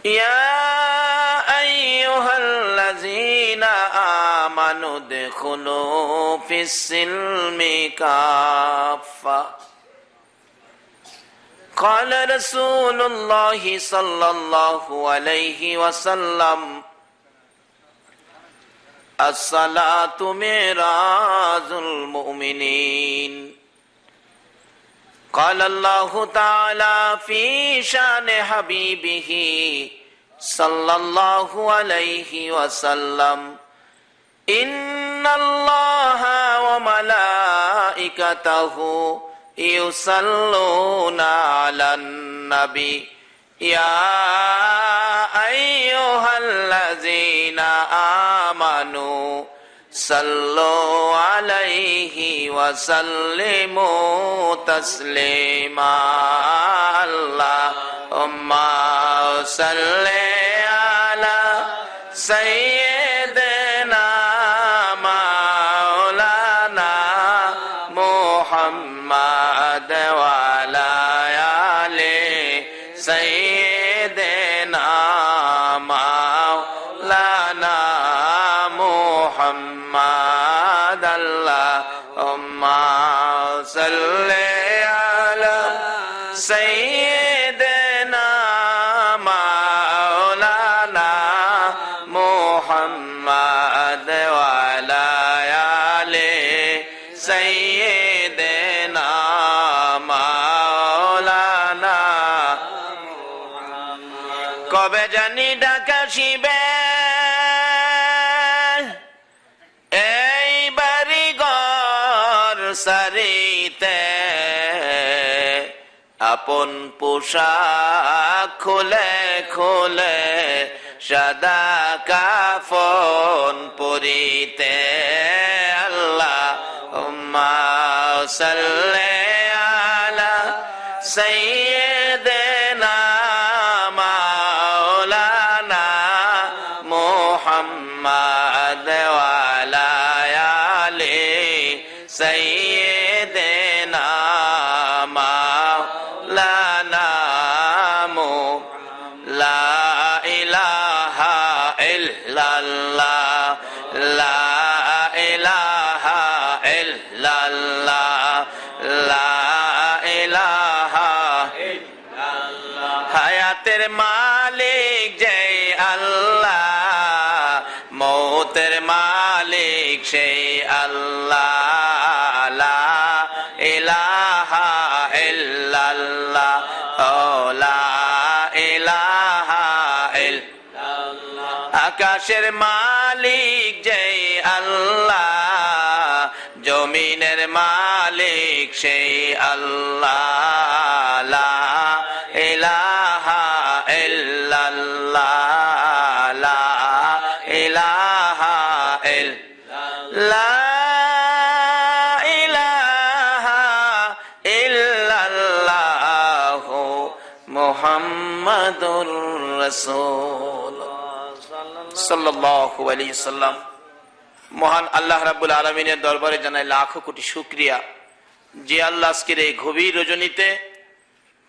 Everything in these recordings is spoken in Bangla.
ইয়া আইয়ুহাল্লাযীনা আমানু দুখুলু ফিস-সিলমি কাফা ক্বালা রাসূলুল্লাহি সাল্লাল্লাহু আলাইহি ওয়াসাল্লাম as-salatu mi'rajul mu'minin qala Allahu ta'ala fi shani habibihi sallallahu alayhi wa sallam inna Allaha wa malaikatahu yusalluna 'alan nabi ya ayyuhallazina amanu sallu alayhi wa sallimu taslima Allahumma salli ala sayyidina maulana Muhammad wa ala ali sayyidina maulana Muhammad Allahumma salli ala sayyidina maulana Muhammad wa ala ali sayyidina maulana কবে জানি ঢাকা শিবে এই বাড়ি ঘর সারিতে আপন পোশাক খুলে খুলে সাদা কাফন পরিতে আল্লাহুম্মা সাল্লি আলা সাইয়্যিদিনা মাওলানা মুহাম্মাদ ওয়া আলা আলি সাইয়্যিদিনা মাওলানা লা ইলাহা ইল্লাল্লাহ লা ইলাহা ইল্লাল্লাহ লা ইলাহা ইল্লাল্লাহ হায়াতের মালিক যে আল্লাহ মৌতের মালিক সেই আল্লাহ লা ইলাহা ইল্লাল্লাহ লা ইলাহা ইল্লাল্লাহ আকাশের মালিক যে আল্লাহ জমিনের মালিক সেই আল্লাহ লা ইলাহা ইল্লাল্লাহ লা ইলাহা ইল্লাল্লাহ ইলাহা ইল্লাল্লাহ মুহাম্মাদুর রাসূল সাল্লাল্লাহু আলাইহি ওয়াসাল্লাম। মহান আল্লাহ রাব্বুল আলামিনের দরবারে জানাই লাখো কোটি শুকরিয়া যে আল্লাহ আজকের এই গভীর রজনীতে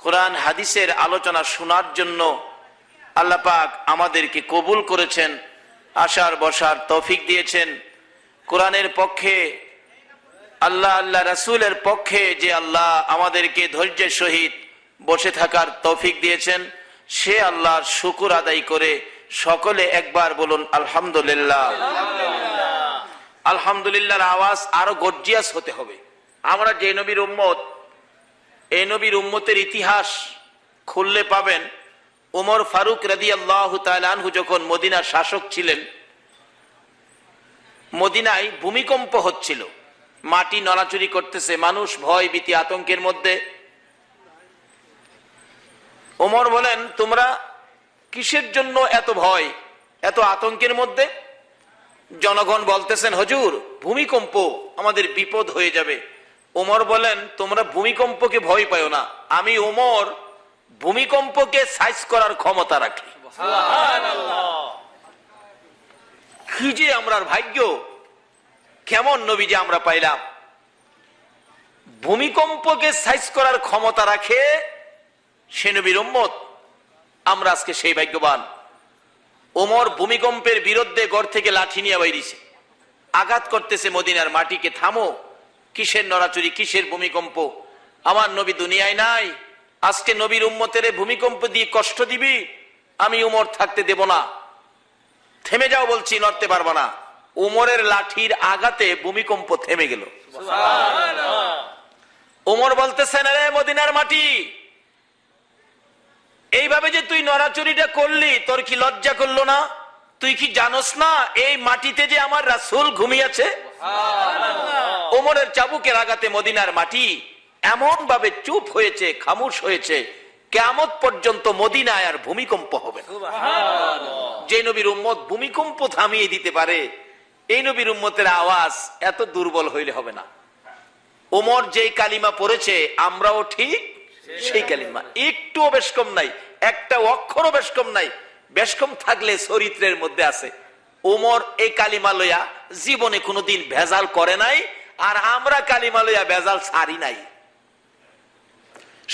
কোরআন হাদিসের আলোচনা শোনার জন্য আল্লাহ পাক আমাদেরকে কবুল করেছেন, আসার বসার তৌফিক দিয়েছেন। কোরআনের পক্ষে আল্লাহ আল্লাহ রাসূলের পক্ষে যে আল্লাহ আমাদেরকে ধৈর্যের সহিত বসে থাকার তৌফিক দিয়েছেন, সে আল্লাহর শুকর আদায় করে সকলে একবার বলুন আলহামদুলিল্লাহ। আলহামদুলিল্লাহর আওয়াজ আরো গর্জিয়াস হতে হবে। আমরা যে নবীর উম্মত, এই নবীর উম্মতের ইতিহাস খুললে পাবেন ওমর ফারুক রাদিয়াল্লাহু তাআলা আনহু যখন মদিনার শাসক ছিলেন, মদিনায় ভূমিকম্প হচ্ছিল, মাটি নড়াচড়ি করতেছে, মানুষ ভয় ভীতি আতঙ্কের মধ্যে। ওমর বলেন, তোমরা কিসের জন্য এত ভয় এত আতঙ্কের মধ্যে? জনগণ বলতেছেন, হুজুর ভূমিকম্প, আমাদের বিপদ হয়ে যাবে। ওমর বলেন, তোমরা ভূমিকম্পকে ভয় পাও না, আমি ওমর ভূমিকম্পকে সাইজ করার ক্ষমতা রাখি। কি যে আমরার ভাগ্য, কেমন নবী যে আমরা পাইলাম। ভূমিকম্পকে সাইজ করার ক্ষমতা রাখে সে নবীর উম্মত। আমরা আজকে সেই ভাগ্যবান। ওমর ভূমিকম্পের বিরুদ্ধে ঘর থেকে লাঠি নিয়ে বাইরেছে, আঘাত করতেছে মদিনার মাটিকে। থামো, কিসের নড়াচুরি, কিসের ভূমিকম্প? আমার নবী দুনিয়ায় নাই, আজকে নবীর উম্মতের ভূমিকম্প দিয়ে কষ্ট দিবি? আমি উমর থাকতে দেব না। থেমে যাও বলছি, নড়তে পারবা না। উমরের লাঠির আঘাতে ভূমিকম্প থেমে গেল। উমর বলতেছেন, আরে মদিনার মাটি, এইভাবে যে তুই নড়াচুরিটা করলি, তোর কি লজ্জা করলো না? তুই কি জানোস না এই মাটিতে যে আমার রাসূল ঘুমিয়েছে? ওমরের চাবুকের আঘাতে মদিনার মাটি এমন ভাবে চুপ হয়েছে, খামোশ হয়েছে, কিয়ামত পর্যন্ত মদিনায় আর ভূমিকম্প হবে না। যে নবীর উম্মত ভূমিকম্প থামিয়ে দিতে পারে, এই নবীর উম্মতের আওয়াজ এত দুর্বল হইলে হবে না। ওমর যেই কালিমা পড়েছে, আমরাও ঠিক সেই কালিমা, একটুও বেশ কম নাই, একটা অক্ষরও বেশ কম নাই। বেশ কম থাকলে চরিত্রের মধ্যে আছে। ওমর এই কালিমা লইয়া জীবনে কোনোদিন ভেজাল করে নাই, আর আমরা কালিমা লইয়া ভেজাল ছাড়ি নাই।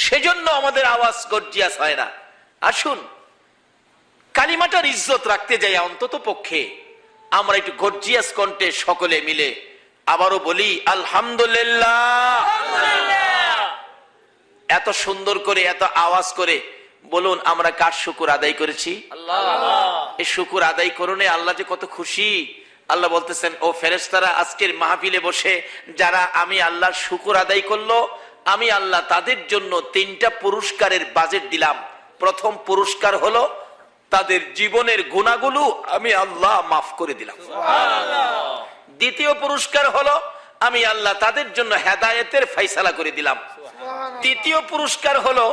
সেজন্য আমাদের আওয়াজ গর্জিয়াস হয় না। আসুন কালিমাটার ইজ্জত রাখতে যাই, অন্তত পক্ষে আমরা একটু গর্জিয়াস কণ্ঠে সকলে মিলে আবারও বলি আলহামদুলিল্লাহ। এত সুন্দর করে, এত আওয়াজ করে বলুন, আমরা কার শুকুর আদায় করেছি? এই শুকুর আদায় করুনে আল্লাহ যে কত খুশি। আল্লাহ বলতেছেন, ও ফেরেশতারা, আজকের মাহফিলে বসে যারা আমি আল্লাহর শুকুর আদায় করলো, আমি আল্লাহ তাদের জন্য 3টা পুরস্কারের বাজেট দিলাম। প্রথম পুরস্কার হলো তাদের জীবনের গুনাহগুলো আমি আল্লাহ মাফ করে দিলাম। দ্বিতীয় পুরস্কার হলো আমি আল্লাহ তাদের জন্য হেদায়েতের ফয়সালা করে দিলাম। তৃতীয় পুরস্কার হলো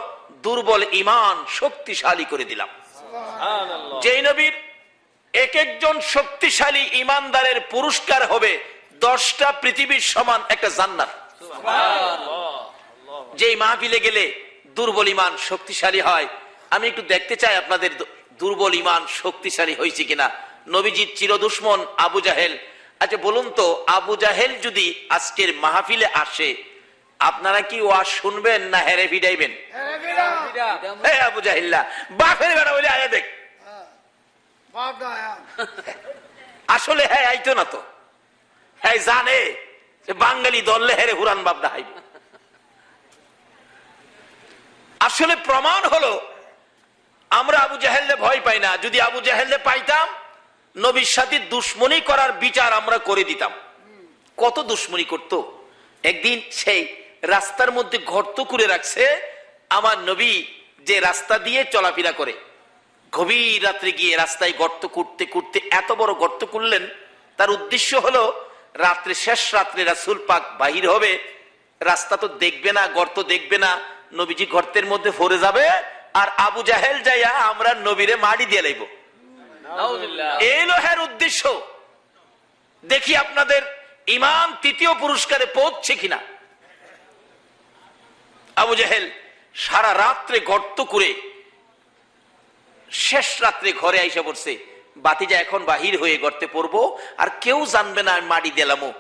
দুর্বল ঈমান শক্তিশালী করে দিলাম। যেই নবীর এক একজন শক্তিশালী ঈমানদারের পুরস্কার হবে 10টা পৃথিবীর সমান একটা জান্নাত। যেই মাহফিলে গেলে দুর্বল ঈমান শক্তিশালী হয়, আমি একটু দেখতে চাই আপনাদের দুর্বল ঈমান শক্তিশালী হয়েছে কিনা। নবীজির চির দুশমন আবু জাহেল, আচ্ছা বলুন তো, আবু জাহেল যদি আজকের মাহফিলে আসে, আপনারা কি ওয়াজ শুনবেন না হেরে ভিড়াইবেন? আবু জাহিল্লা বাপের বেড়া বলে আয়া দেখ, আসলে হ্যাঁ আইতো না তো, হ্যাঁ জানে যে বাঙালি দললে হেরে হুরান বাপ ডাহাইবে। আসলে প্রমাণ হলো আমরা আবু জাহেলকে ভয় পাই না। যদি আবু জাহেলকে পাইতাম, নবীর সাথে দুশ্মনী করার বিচার আমরা করে দিতাম। কত দুশ্মনী করত। একদিন সেই রাস্তার মধ্যে গর্ত করে রাখছে, আমার নবী যে রাস্তা দিয়ে চলাফেরা করে, গভীর রাত্রে গিয়ে রাস্তায় গর্ত করতে করতে এত বড় গর্ত করলেন। তার উদ্দেশ্য হলো রাত্রে, শেষ রাত্রে রাসূল পাক বাহির হবে, রাস্তা তো দেখবে না, গর্ত দেখবে না, নবীজি গর্তের মধ্যে পড়ে যাবে, আর আবু জাহেল যাইয়া আমরা নবীরে মাটি দিয়ে লাইব। এই লোহের উদ্দেশ্য। দেখি আপনাদের ঈমান তৃতীয় পুরস্কারে পৌঁছছে কিনা। আবু জাহেল সারা রাত্রে গর্ত করে শেষ রাত্রে ঘরে আইসা পড়ছে, বাতিজা এখন বাহির হয়ে গর্তে পড়বো, আর কেউ জানবে না আমি মাটি দিলামও।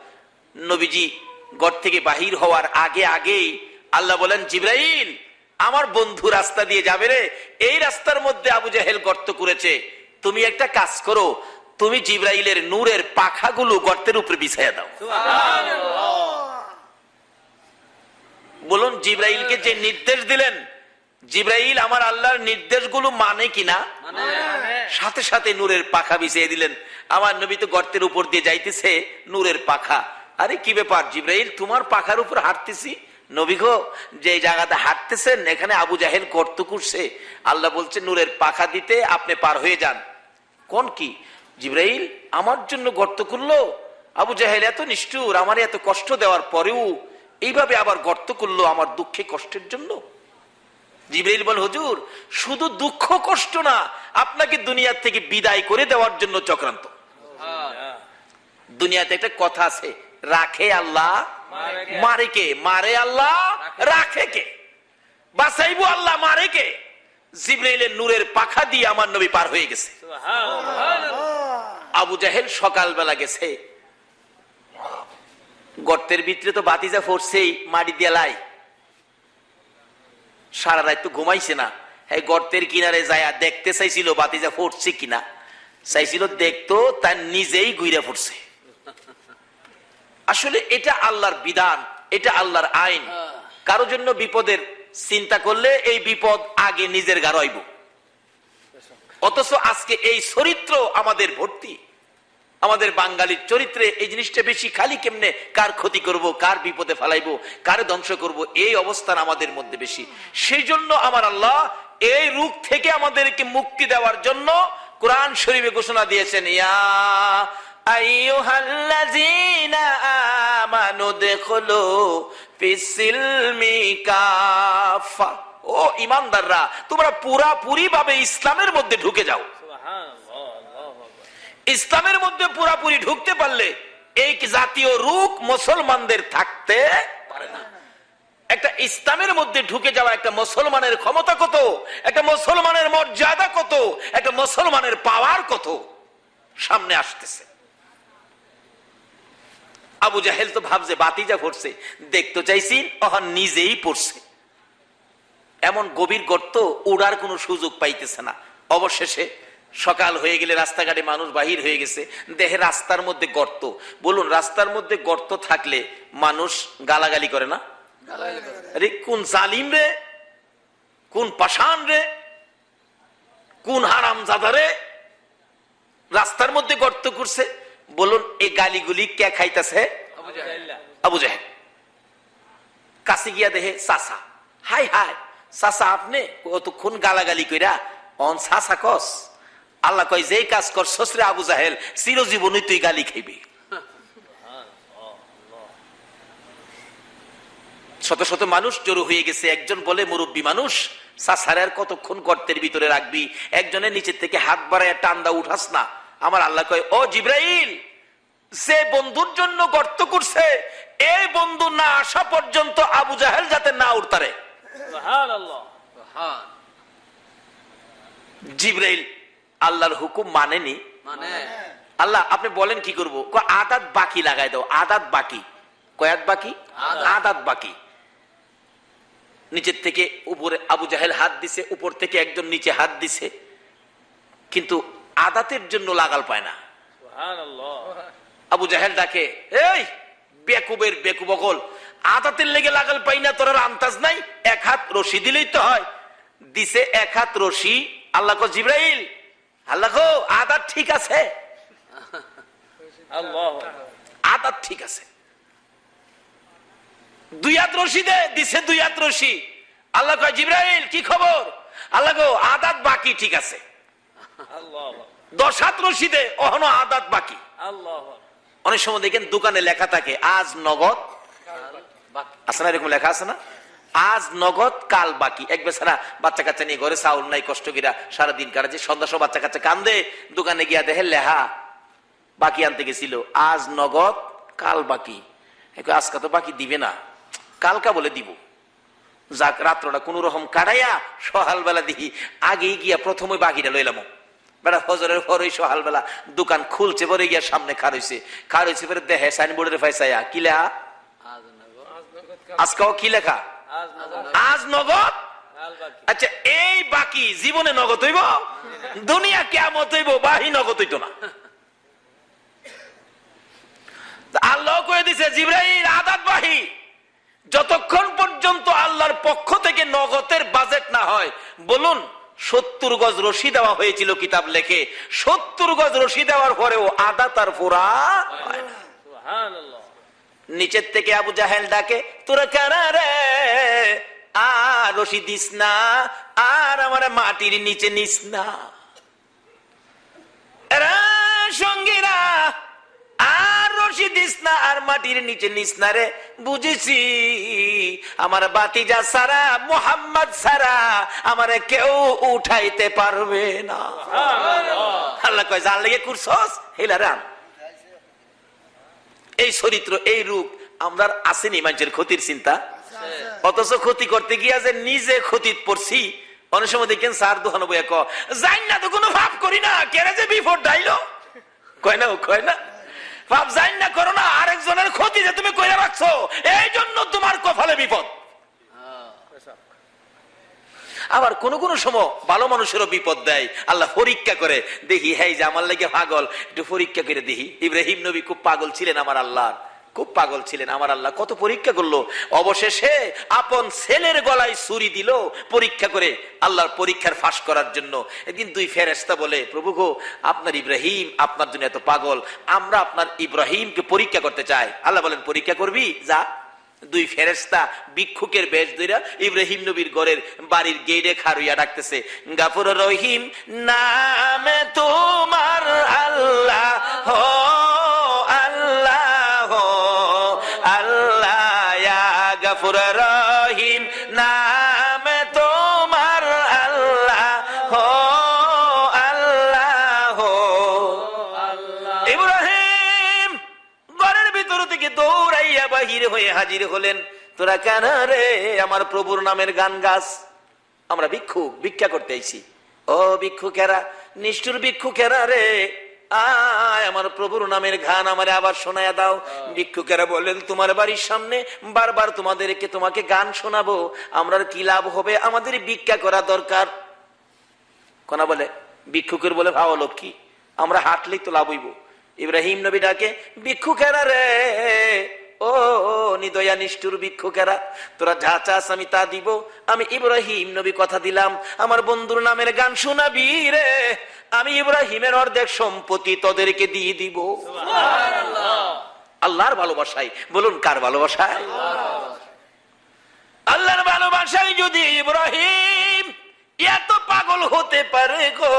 নবীজি গর্ত থেকে বাহির হওয়ার আগে আগেই আল্লাহ বলেন, জিবরাইল আমার বন্ধু রাস্তা দিয়ে যাবে রে, এই রাস্তার মধ্যে আবু জাহেল গর্ত করেছে, তুমি একটা কাজ করো, তুমি জিবরাইলের নূরের পাখাগুলো গর্তের উপরে বিছাইয়া দাও। বলুন, জিবরাইলকে যে নির্দেশ দিলেন, জিবরাইল আমার আল্লাহর নির্দেশগুলো মানে কিনা? সাথে সাথে নূরের পাখা বিছিয়ে দিলেন। আমার নবী তো গর্তের উপর দিয়ে যাইতেছে, নূরের পাখা। আরে কি ব্যাপার জিবরাইল, তোমার পাখার উপর হাঁটতেছি। নবী গো, যে জায়গাতে হাঁটতেছেন এখানে আবু জাহেল গর্ত করছে, আল্লাহ বলছে নূরের পাখা দিতে, আপনি পার হয়ে যান। কোন কি? জিবরাইল আমার জন্য গর্ত করলো? আবু জাহেল এত নিষ্ঠুর, আমার এত কষ্ট দেওয়ার পরেও এইভাবে আবার গর্ত করলো আমার দুঃখে কষ্টের জন্য। জিবরাইল বল, হুজুর শুধু দুঃখ কষ্ট না, আপনাকে দুনিয়া থেকে বিদায় করে দেওয়ার জন্য চক্রান্ত। দুনিয়াতে একটা কথা আছে, রাখে আল্লাহ মারে কে? মারে আল্লাহ, রাখে কে? বাঁচাইবো আল্লাহ, মারে কে? জিবরাইলের নূরের পাখা দিয়ে আমার নবী পার হয়ে গেছে। আবু জাহেল সকালবেলা গেছে, গর্তের ভিতরে তো বাতিজা ফোরছেই মাটি দিয়ে লাই, সারা রাত তো ঘুমাইছে না, এই গর্তের কিনারে যায় দেখতে চাইছিল বাতিজা ফুটছে কিনা, চাইছিল দেখতো, তার নিজেই ঘুরে ফুটছে। আসলে এটা আল্লাহর বিধান, এটা আল্লাহর আইন। কারো জন্য বিপদের চিন্তা করলে এই বিপদ আগে নিজের ঘাড়ে আইব। অথচ আজকে এই চরিত্র আমাদের ভর্তি, আমাদের বাঙালির চরিত্রে এই জিনিসটা বেশি। খালি কেমনে কার ক্ষতি করব, কার বিপদে ফেলাইবো, কার ধ্বংস করব, এই অবস্থান আমাদের মধ্যে বেশি। সেই জন্য আমার আল্লাহ এই রূপ থেকে আমাদেরকে মুক্তি দেওয়ার জন্য কোরআন শরীফে ঘোষণা দিয়েছেন, ইয়া আইয়ুহাল্লাযীনা আমানু দুখুলু ফিস-সিলমি কাফা। ও ঈমানদাররা, তোমরা পুরাপুরি ভাবে ইসলামের মধ্যে ঢুকে যাও। ইসলামের মধ্যে পুরাপুরি ঢুকতে পারলে এই জাতীয় রূপ মুসলমানদের থাকতে পারে না। একটা ইসলামের মধ্যে ঢুকে যাওয়া একটা মুসলমানের ক্ষমতা কত, একটা মুসলমানের মর্যাদা কত, একটা মুসলমানের পাওয়ার কত সামনে আসতেছে। আবু জাহেল তো ভাবছে বাতিজা পড়ছে, দেখতে চাইছি তখন নিজেই পড়ছে। এমন গভীর গর্ত, উড়ার কোনো সুযোগ পাইতেছে না। অবশেষে সকাল হয়ে গেলে রাস্তাঘাটে মানুষ বাহির হয়ে গেছে, দেখে রাস্তার মধ্যে গর্ত। বলুন, রাস্তার মধ্যে গর্ত থাকলে মানুষ গালাগালি করে না? আরে কোন জালিম রে, কোন পাষাণ রে, কোন হারামজাদা রে রাস্তার মধ্যে গর্ত করছে। বলুন, এই গালিগুলি কে খাইতেছে? আবু জাহেল। কাছে গিয়া দেখে চাচা, হাই হাই চাচা, আপনি কতক্ষণ গালাগালি কইরা অন চাচা কস? আল্লাহ কয়, যেই কাজ করছস রে আবু জাহেল, চিরজীবনই তুই গালি খাইবি। শত শত মানুষ জড়ো হয়ে গেছে। একজন বলে, মুরব্বী মানুষ, চাচারে আর কতক্ষণ গর্তের ভিতরে রাখবি? একজনের নিচের থেকে হাত বাড়ায় টান্দা উঠাস না। আমার আল্লাহ কয়, ও জিব্রাইল, যে বন্ধুর জন্য গর্ত করছে, এই বন্ধু না আসা পর্যন্ত আবু জাহেল যাতে না উঠতারে। জিব্রাইল আল্লাহর হুকুম মানেনি। আল্লাহ, আপনি বলেন কি করব? আদাত বাকি লাগাই দাও। আদাত বাকি, কয়াত বাকি? আদাত বাকি। নিচের থেকে উপরে আবু জাহেল হাত দিছে, উপর থেকে একজন নিচে হাত দিছে, কিন্তু আদাতের জন্য লাগাল পায় না। আবু জাহেল ডাকে, এই বেকুবের বেকুবকল, আদাতের লেগে লাগাল পাই না, তোর আন্তাজ নাই? এক হাত রশি দিলেই তো হয়। দিছে এক হাত রশি। আল্লাহ কো, জিব্রাইল, আল্লাহ কো, আদাত ঠিক আছে, আদাত ঠিক আছে। দুই হাত রশি দে, দিছে দুই হাত রশি। আল্লাহ কয়, জিব্রাইল কি খবর? আল্লাহ কো, আদাত বাকি, ঠিক আছে। 10 হাত রশি দে, অহনো আদাত বাকি। অনেক সময় দেখেন দোকানে লেখা থাকে আজ নগদ, আছে না? এরকম লেখা আছে না? আজ নগদ কাল বাকি। এক বেচারা বাচ্চা কাচ্চা নিয়ে ঘরে চাউল নাই, কষ্ট করিয়া সারাদিন কাটে, সন্ধ্যা সব বাচ্চা কাচ্চা কান্দে, দোকানে গিয়া দেখে লেহা বাকি আনতে গেছিল, আজ নগদ কাল বাকি। আজকে তো বাকি দিবে না, কালকা বলে দিব। যাক, রাত্রটা কোন রকম কাটাইয়া সকালবেলা দেখি আগেই গিয়া প্রথমে বাকিটা লইলাম। বেড়া ফজরের পর ওই সকালবেলা দোকান খুলছে, পরে গিয়া সামনে খার হয়েছে পরে দেখে সাইনবোর্ডের ফাইসাইয়া কি লেখা? আজকাও কি লেখা? আজ নগদ। আচ্ছা, এই বাকি জীবনে নগদ হইব? দুনিয়া কিয়ামত হইব, বাহি নগদ হইতো না। আল্লাহ কয়ে দিছে, জিব্রাইল আদাত বাহি। যতক্ষণ পর্যন্ত আল্লাহর পক্ষ থেকে নগদের বাজেট না হয়, বলুন 70 গজ রশি দেওয়া হয়েছিল কিতাব লেখে, 70 গজ রশি দেওয়ার পরেও আদাত আর পুরা হয় না। নিচের থেকে আবু জাহেল ডাকে, তোরা কারা রে, আর রশি দিস না, আর আমার মাটির নিচে নিস না। সঙ্গীরা, আর রশি দিস না, আর মাটির নিচে নিস না রে। বুঝেছি আমার বাতিজা সারা, মুহাম্মদ সারা আমারে কেউ উঠাইতে পারবে না। আল্লাহ কয়, জান লেগে করছস হেলা রাম। এই চরিত্র, এই রূপ আমরা আসেনি মানুষের ক্ষতির চিন্তা, অথচ ক্ষতি করতে গিয়া যে নিজে ক্ষতি পড়ছি। অনেক সময় দেখেন স্যার দোকানে বইয়া ক, যাই না তো কোনো ভাব করি না, কেড়ে যে বিপদ ডাইলো, কয় না? কয় না? ভাব যাই না করো না, আরেকজনের ক্ষতি যে তুমি কইরা রাখছো, এই জন্য তোমার কপালে বিপদ। আবার কোন কোন সময় ভালো মানুষেরও বিপদ দেয়, আল্লাহ পরীক্ষা করে দেখি, হ্যাঁ যে আমার লাগে পাগল, একটু পরীক্ষা করে দেখি। ইব্রাহিম নবী খুব পাগল ছিলেন আমার আল্লাহ, খুব পাগল ছিলেন আমার আল্লাহ, কত পরীক্ষা করলো, অবশেষে আপন ছেলের গলায় ছুরি দিল পরীক্ষা করে, আল্লাহর পরীক্ষার ফাঁস করার জন্য। একদিন দুই ফেরেশতা বলে, প্রভু গো, আপনার ইব্রাহিম আপনার জন্য এত পাগল, আমরা আপনার ইব্রাহিমকে পরীক্ষা করতে চাই। আল্লাহ বলেন, পরীক্ষা করবি, যা। দুই ফেরেশতা ভিক্ষুকের বেশ ধইরা ইব্রাহিম নবীর ঘরের বাড়ির গেটে খাড়ুইয়া ডাকতেছে, গাফুর রহিম নামে তোমার আল্লাহ হো আল্লাহ আল্লাহ, ইয়া গাফুর রহিম নামে তোমার আল্লাহ হো আল্লাহ আল্লাহ। ইব্রাহিম ঘরের ভিতর থেকে দৌড়াইয়া বাহির হয়ে হাজির হলেন। তোরা কেন রে আমার প্রভুর নামের গান গাছ? আমরা ভিক্ষুক, ভিক্ষা করতে আইছি। ও ভিক্ষুকেরা, নিষ্ঠুর ভিক্ষুকেরা রে, আয় আমার প্রভুর নামের গান আমারে আবার শোনায়া দাও। ভিক্ষুকেরা বললেন, তোমার বাড়ির সামনে বারবার তোমাকে গান শোনাবো, আমরা কি লাভ হবে? আমাদের ভিক্ষা করা দরকার। কোনা বলে, ভিক্ষুকের বলে, ভালো লক্ষ্মী, আমরা হাঁটলেই তো লাভ হইব। ইব্রাহিম নবী ডাকে, ভিক্ষুকেরা রে, ও নিদয়া নিষ্ঠুর ভিক্ষুকেরা, তোরা যা চাস আমি তা দিব। আমি ইব্রাহিম নবী কথা দিলাম, আমার বন্ধুর নামের গান শোনাবি রে, আমি ইব্রাহিমের অর্ধেক সম্পত্তি তোদেরকে দিয়ে দিব। আল্লাহর ভালোবাসায়, বলুন কার ভালোবাসায়? আল্লাহর ভালোবাসায় যদি ইব্রাহিম এত পাগল হতে পারে গো,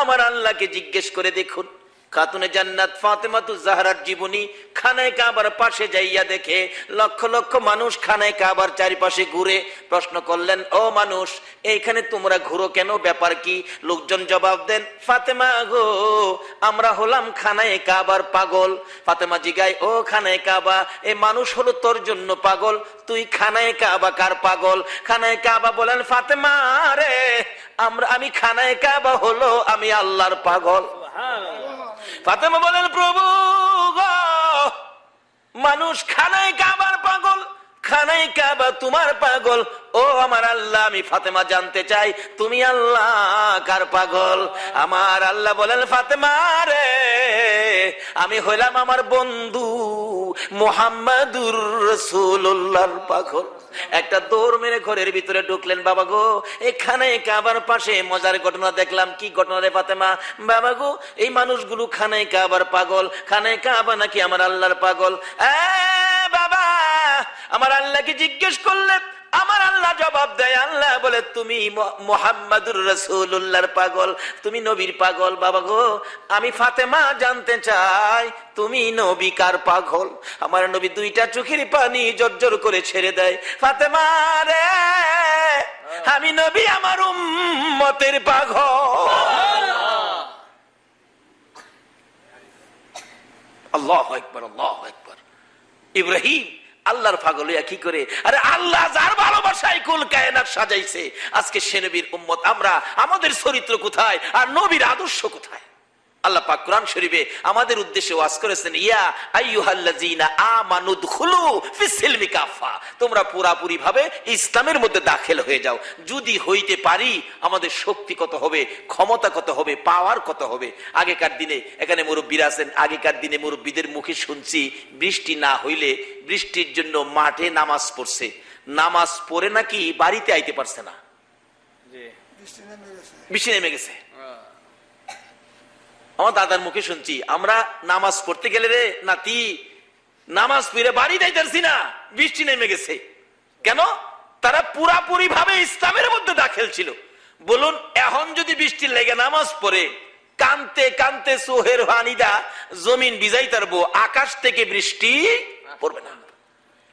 আমার আল্লাহকে জিজ্ঞেস করে দেখুন। খাতুনে জান্নাত ফাতেমাতুজ জাহরার জীবনী, খানায়ে কাবার পাশে যাইয়া দেখে লক্ষ লক্ষ মানুষ খানায়ে কাবার চারিপাশে ঘুরে। প্রশ্ন করলেন, ও মানুষ, এইখানে তোমরা ঘুরো কেন, ব্যাপার কি? লোকজন জবাব দেন, ফাতেমা গো, আমরা হলাম খানায়ে কাবার পাগল। ফাতেমা জিগায়, ও খানায়ে কাবা, এই মানুষ হলো তোর জন্য পাগল, তুই খানায়ে কাবা কার পাগল? খানায়ে কাবা বলেন, ফাতেমা রে, আমি খানায়ে কাবা হলো আমি আল্লাহর পাগল। ফাতেমা বলেন, প্রভু গো, মানুষ খানায়ে কাবার পাগল, খানায়ে কাবা তোমার পাগল। ও আমার আল্লাহ, আমি ফাতেমা জানতে চাই তুমি আল্লাহ কার পাগল? আমার আল্লাহ বলেন, ফাতেমা রে, আমি হইলাম আমার বন্ধু মুহাম্মাদুর রাসূলুল্লাহর পাগল। একটা দৌড় মেরে ঘরের ভিতরে ঢুকলেন। বাবা গো, এখানে কাবার পাশে মজার ঘটনা দেখলাম। কি ঘটনা রে ফাতেমা? বাবা গো, এই মানুষগুলো খানে কাবার পাগল, খানে কাবা নাকি আমার আল্লাহর পাগল। বাবা, আমার আল্লাহকে জিজ্ঞেস করলে আমার আল্লাহ জবাব দেয়, আল্লাহ বলে তুমি মুহাম্মাদুর রাসূলুল্লাহর পাগল, তুমি নবীর পাগল। বাবা গো, আমি ফাতেমা জানতে চাই তুমি নবী কার পাগল? আমার নবী দুইটা চোখের পানি জর্জর করে ছেড়ে দেয়। ফাতেমা রে, আমি নবী আমার উম্মতের পাগল। আল্লাহু আকবার, আল্লাহু আকবার। ইব্রাহিম আল্লাহর পাগল হইয়া কি করে? আরে আল্লাহ যার ভালোবাসায় কুল কায়নাত সাজাইছে, আজকে সে নবীর উম্মত আমরা। আমাদের চরিত্র কোথায় আর নবীর আদর্শ কোথায়? আল্লাহ পাক কোরআন শরীফে আমাদের উদ্দেশ্যে ওয়াজ করেছেন, ইয়া আইয়ুহাল্লাযীনা আমানু দুখুলু ফিস-সিলমি কাফা, তোমরা পুরাপুরি ভাবে ইসলামের মধ্যে দাখিল হয়ে যাও। যদি হইতে পারি, আমাদের শক্তি কত হবে, ক্ষমতা কত হবে, পাওয়ার কত হবে। আগেকার দিনে এখানে মুরব্বীরা আছেন, আগেকার দিনে মুরব্বীদের মুখে শুনছি বৃষ্টি না হইলে বৃষ্টির জন্য মাঠে নামাজ পড়ছে, নামাজ পড়ে নাকি বাড়িতে আইতে পারছে না, বৃষ্টি নেমে গেছে। আমার দাদার মুখে শুনছি, আমরা নামাজ পড়তে গেলে রে নাতি, নামাজ পড়ে বাড়ি যাইতেছি না, বৃষ্টি নেমে গেছে। কেন? তারা পুরাপুরি ভাবে ইসলামের মধ্যে দাখিল ছিল। বলুন, এখন যদি বৃষ্টি লেগে নামাজ পড়ে কানতে কানতে সোহের হানিদা জমিন ভিজাই তারবো, আকাশ থেকে বৃষ্টি পড়বে না।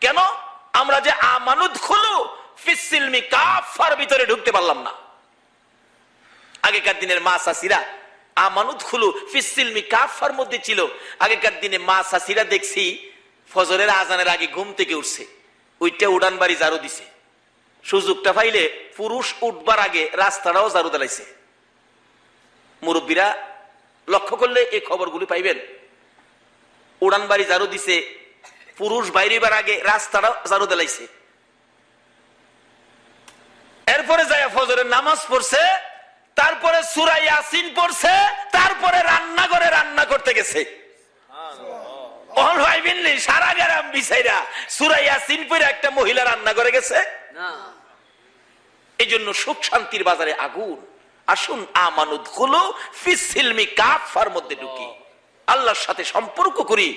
কেন? আমরা যে আমানুদ খুলু ফিস-সিলমি কাফার ভিতরে ঢুকতে পারলাম না। আগেকার দিনের মা চাচিরা আমানুদ খুলু ফিস-সিলমি কাফার মধ্যে ছিল। আগেকার দিনে মা চাচিরা দেখছি ফজরের আজানের আগে ঘুম থেকে উঠছে, ওইটা উড়ান বাড়ি ঝাড়ু দিছে। সুযোগটা পাইলে পুরুষ উঠবার আগে রাস্তাটাও ঝাড়ু দিলাইছে। মুরব্বীরা লক্ষ্য করলে এই খবরগুলি পাইবেন। উড়ান বাড়ি ঝাড়ু দিছে, পুরুষ বাইরেবার আগে রাস্তাটাও ঝাড়ু দিলাইছে। এরপরে যায় ফজরের নামাজ পড়ছে, তারপরে সূরা ইয়াসিন পড়ছে, তারপরে রান্নাঘরে রান্না করতে গেছে। সারা গ্রাম বিছাইরা সূরা ইয়াসিন পড়ে একটা মহিলা রান্না করে গেছে। এই জন্য সুখ শান্তির বাজারে আগুন। আসুন আমানুদখুলু ফিস সিলমি কাফার মধ্যে ঢুকি, আল্লাহর সাথে সম্পর্ক করি,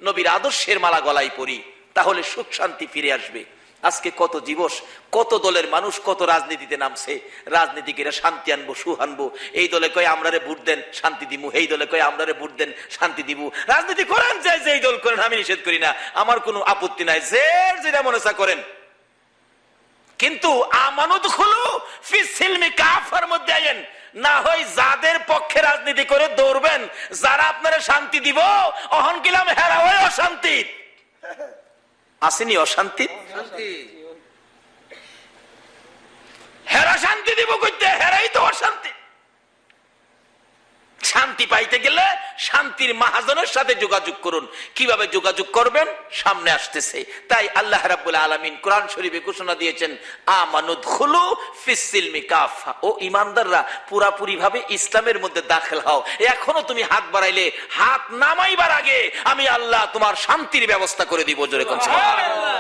নবীর আদর্শের মালা গলায় পড়ি, তাহলে সুখ শান্তি ফিরে আসবে। আজকে কত দিবস, কত দলের মানুষ কত রাজনীতিতে নামছে। রাজনীতিকেরা শান্তি আনবো, সুখ আনবো, এই দলে কয় আমরারে ভোট দেন শান্তি দিব, এই দলে কয় আমরারে ভোট দেন শান্তি দিব। রাজনীতি করেন, যে এই দল করেন, আমি নিষেধ করি না, আমার কোনো আপত্তি নাই, যে যেটা মনে চা করেন। কিন্তু আমানুদখুলু ফিস সিলমি কাফার মধ্যে আইন, না হয় যাদের পক্ষে রাজনীতি করে দৌড়বেন, যারা আপনারা শান্তি দিব, অহন কিলাম হেরা হয় অশান্তি। আসেনি অশান্তি? হেরা শান্তি দিব কইতে, হেরাই তো অশান্তি। শান্তি পাইতে গেলে শান্তির মাহাজনের সাথে যোগাযোগ করুন। কিভাবে যোগাযোগ করবেন সামনে আসতেছে। তাই আল্লাহ রাব্বুল আলামিন কোরআন শরীফে ঘোষণা দিয়েছেন, আমানুদখুলু ফিস সিলমি কাফা, ও ঈমানদাররা পুরাপুরি ভাবে ইসলামের মধ্যে দাখিল হও। এখনো তুমি হাত বাড়াইলে, হাত নামাইবার আগে আমি আল্লাহ তোমার শান্তির ব্যবস্থা করে দিব। জোরে কোন সুবহানাল্লাহ।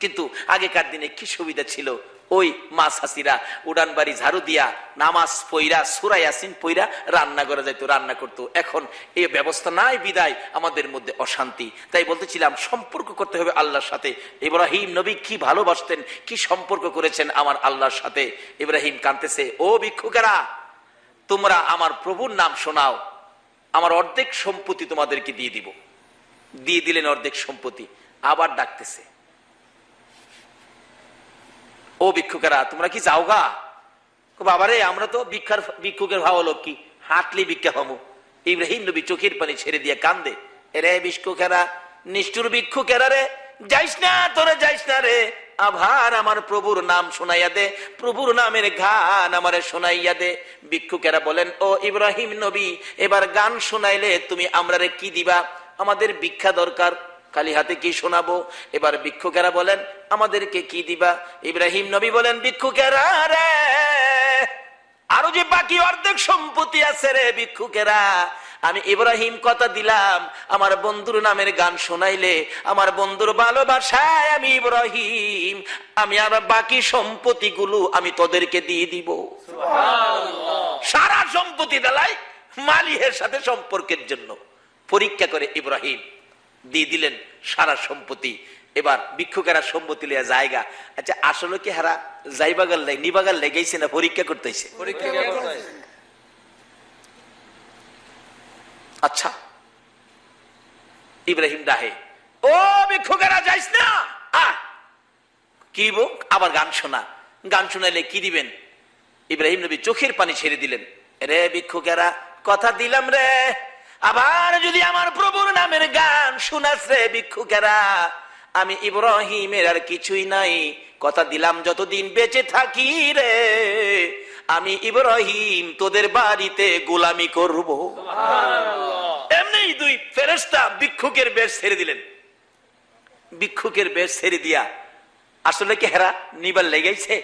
কিন্তু আগেকার দিনে কি সুবিধা ছিল, ওই মা চাচিরা উড়ান বাড়ি ঝাড়ু দিয়া নামাজ পইরা সূরা ইয়াসিন পইরা রান্না করে যাইতো, রান্না করতো। এখন এই ব্যবস্থা নাই বিদায় আমাদের মধ্যে অশান্তি। তাই বলতেছিলাম সম্পর্ক করতে হবে আল্লাহর সাথে। ইব্রাহিম নবী কি ভালোবাসতেন, কি সম্পর্ক করেছেন আমার আল্লাহর সাথে। ইব্রাহিম কাঁদতেছে, ও ভিক্ষুকেরা তোমরা আমার প্রভুর নাম শোনাও, আমার অর্ধেক সম্পত্তি তোমাদেরকে দিয়ে দিব। দিয়ে দিলেন অর্ধেক সম্পত্তি। আবার ডাকতেছে, ও ভিক্ষুকেরা তোমরা কি যাওগা? বাবারে আমরা তো ভিক্ষুকের ভাব হলো কি, হাঁটলি ভিক্ষা হমু। ইব্রাহিম নবী চোখের পানি ছেড়ে দিয়ে কান্দে, এরে ভিক্ষুকেরা, নিষ্ঠুর ভিক্ষুকেরা রে, যাইস না, তোরা যাইস না রে, আবার আমার প্রভুর নাম শোনাইয়া দে, প্রভুর নামের গান আমারে শোনাইয়া দে। ভিক্ষুকেরা বলেন, ও ইব্রাহিম নবী এবার গান শোনাইলে তুমি আমরারে কি দিবা? আমাদের ভিক্ষা দরকার, খালি হাতে কি শোনাবো? এবার ভিক্ষুকেরা বলেন, আমাদেরকে কি দিবা? ইব্রাহিম নবী বলেন, ভিক্ষুকেরা রে, আরো যে বাকি অর্ধেক সম্পত্তি আছে রে ভিক্ষুকেরা, আমি ইব্রাহিম কথা দিলাম আমার বন্ধুর নামের গান শোনাইলে, আমার বন্ধুর ভালোবাসায় আমি ইব্রাহিম, আমি আর বাকি সম্পত্তি গুলো আমি তোদেরকে দিয়ে দিব। সারা সম্পত্তি দেলাই মালিকের সাথে সম্পর্কের জন্য পরীক্ষা করে ইব্রাহিম দিয়ে দিলেন সারা সম্পত্তি। এবার ভিক্ষুকেরা সম্পত্তি লিয়া জায়গা। আচ্ছা আসলে কি হারা যাইবাগাল নিবাগাল লেগেছে না পরীক্ষা করতেছে? আচ্ছা ইব্রাহিম ডাহে, ও ভিক্ষুকেরা যাইস না, কি বো আবার গান শোনা। গান শোনাইলে কি দিবেন? ইব্রাহিম নবী চোখের পানি ছেড়ে দিলেন, রে ভিক্ষুকেরা কথা দিলাম রে, আবার যদি আমার প্রভুর নামের গান শোনাস রে ভিক্ষুকেরা, আমি ইব্রাহিমের আর কিছুই নাই, কথা দিলাম যতদিন বেঁচে থাকি রে, আমি ইব্রাহিম তোদের বাড়িতে গোলামি করব। এমনি দুই ফেরেশতা ভিক্ষুকের বেশ ছেড়ে দিলেন। ভিক্ষুকের বেশ ছেড়ে দিয়া আসলে কি হেরা নিবার লেগেছে?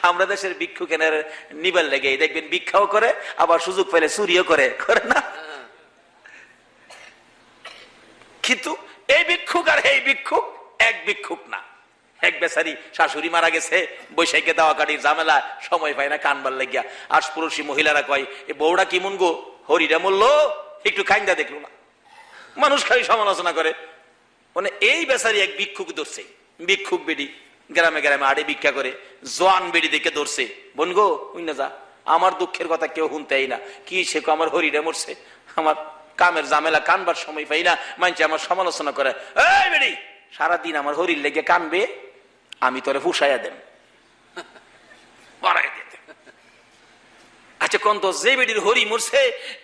আমরা দেশের ভিক্ষুকের নিবার লেগে দেখবেন ভিক্ষাও করে, আবার সুযোগ পেলে চুরিও করে না? কিন্তু এই ভিক্ষুক আর এই ভিক্ষুক এক ভিক্ষুক না। এক বেচারি শাশুড়ি মারা গেছে, বৈশাখে দাওয়া কাটির ঝামেলা, সময় পায় না কানবার লাগিয়া। আশপুরুষী মহিলারা কয়, এ বউটা কি মন গো, হরিটা মরল, একটু কাইন্দা দেখলো না। মানুষ খালি সমালোচনা করে। মানে এই বেচারি এক ভিক্ষুক ধরছে, ভিক্ষুক বেডি গ্রামে গ্রামে আড়ে ভিক্ষা করে, জোয়ান বেডি দেখে ধরছে, বোন গো উই না যা, আমার দুঃখের কথা কেউ শুনতেই না, কি সে আমার হরিটা মরছে, আমার কামের ঝামেলা, কানবার সময় পাই না, মানছে আমার সমালোচনা করে। এই বেডি সারাদিন আমার হরির লেগে কানবে, আমি তোরে ফুসাইয়া দেন। আচ্ছা কোন তো যে বেডির হরি মরছে,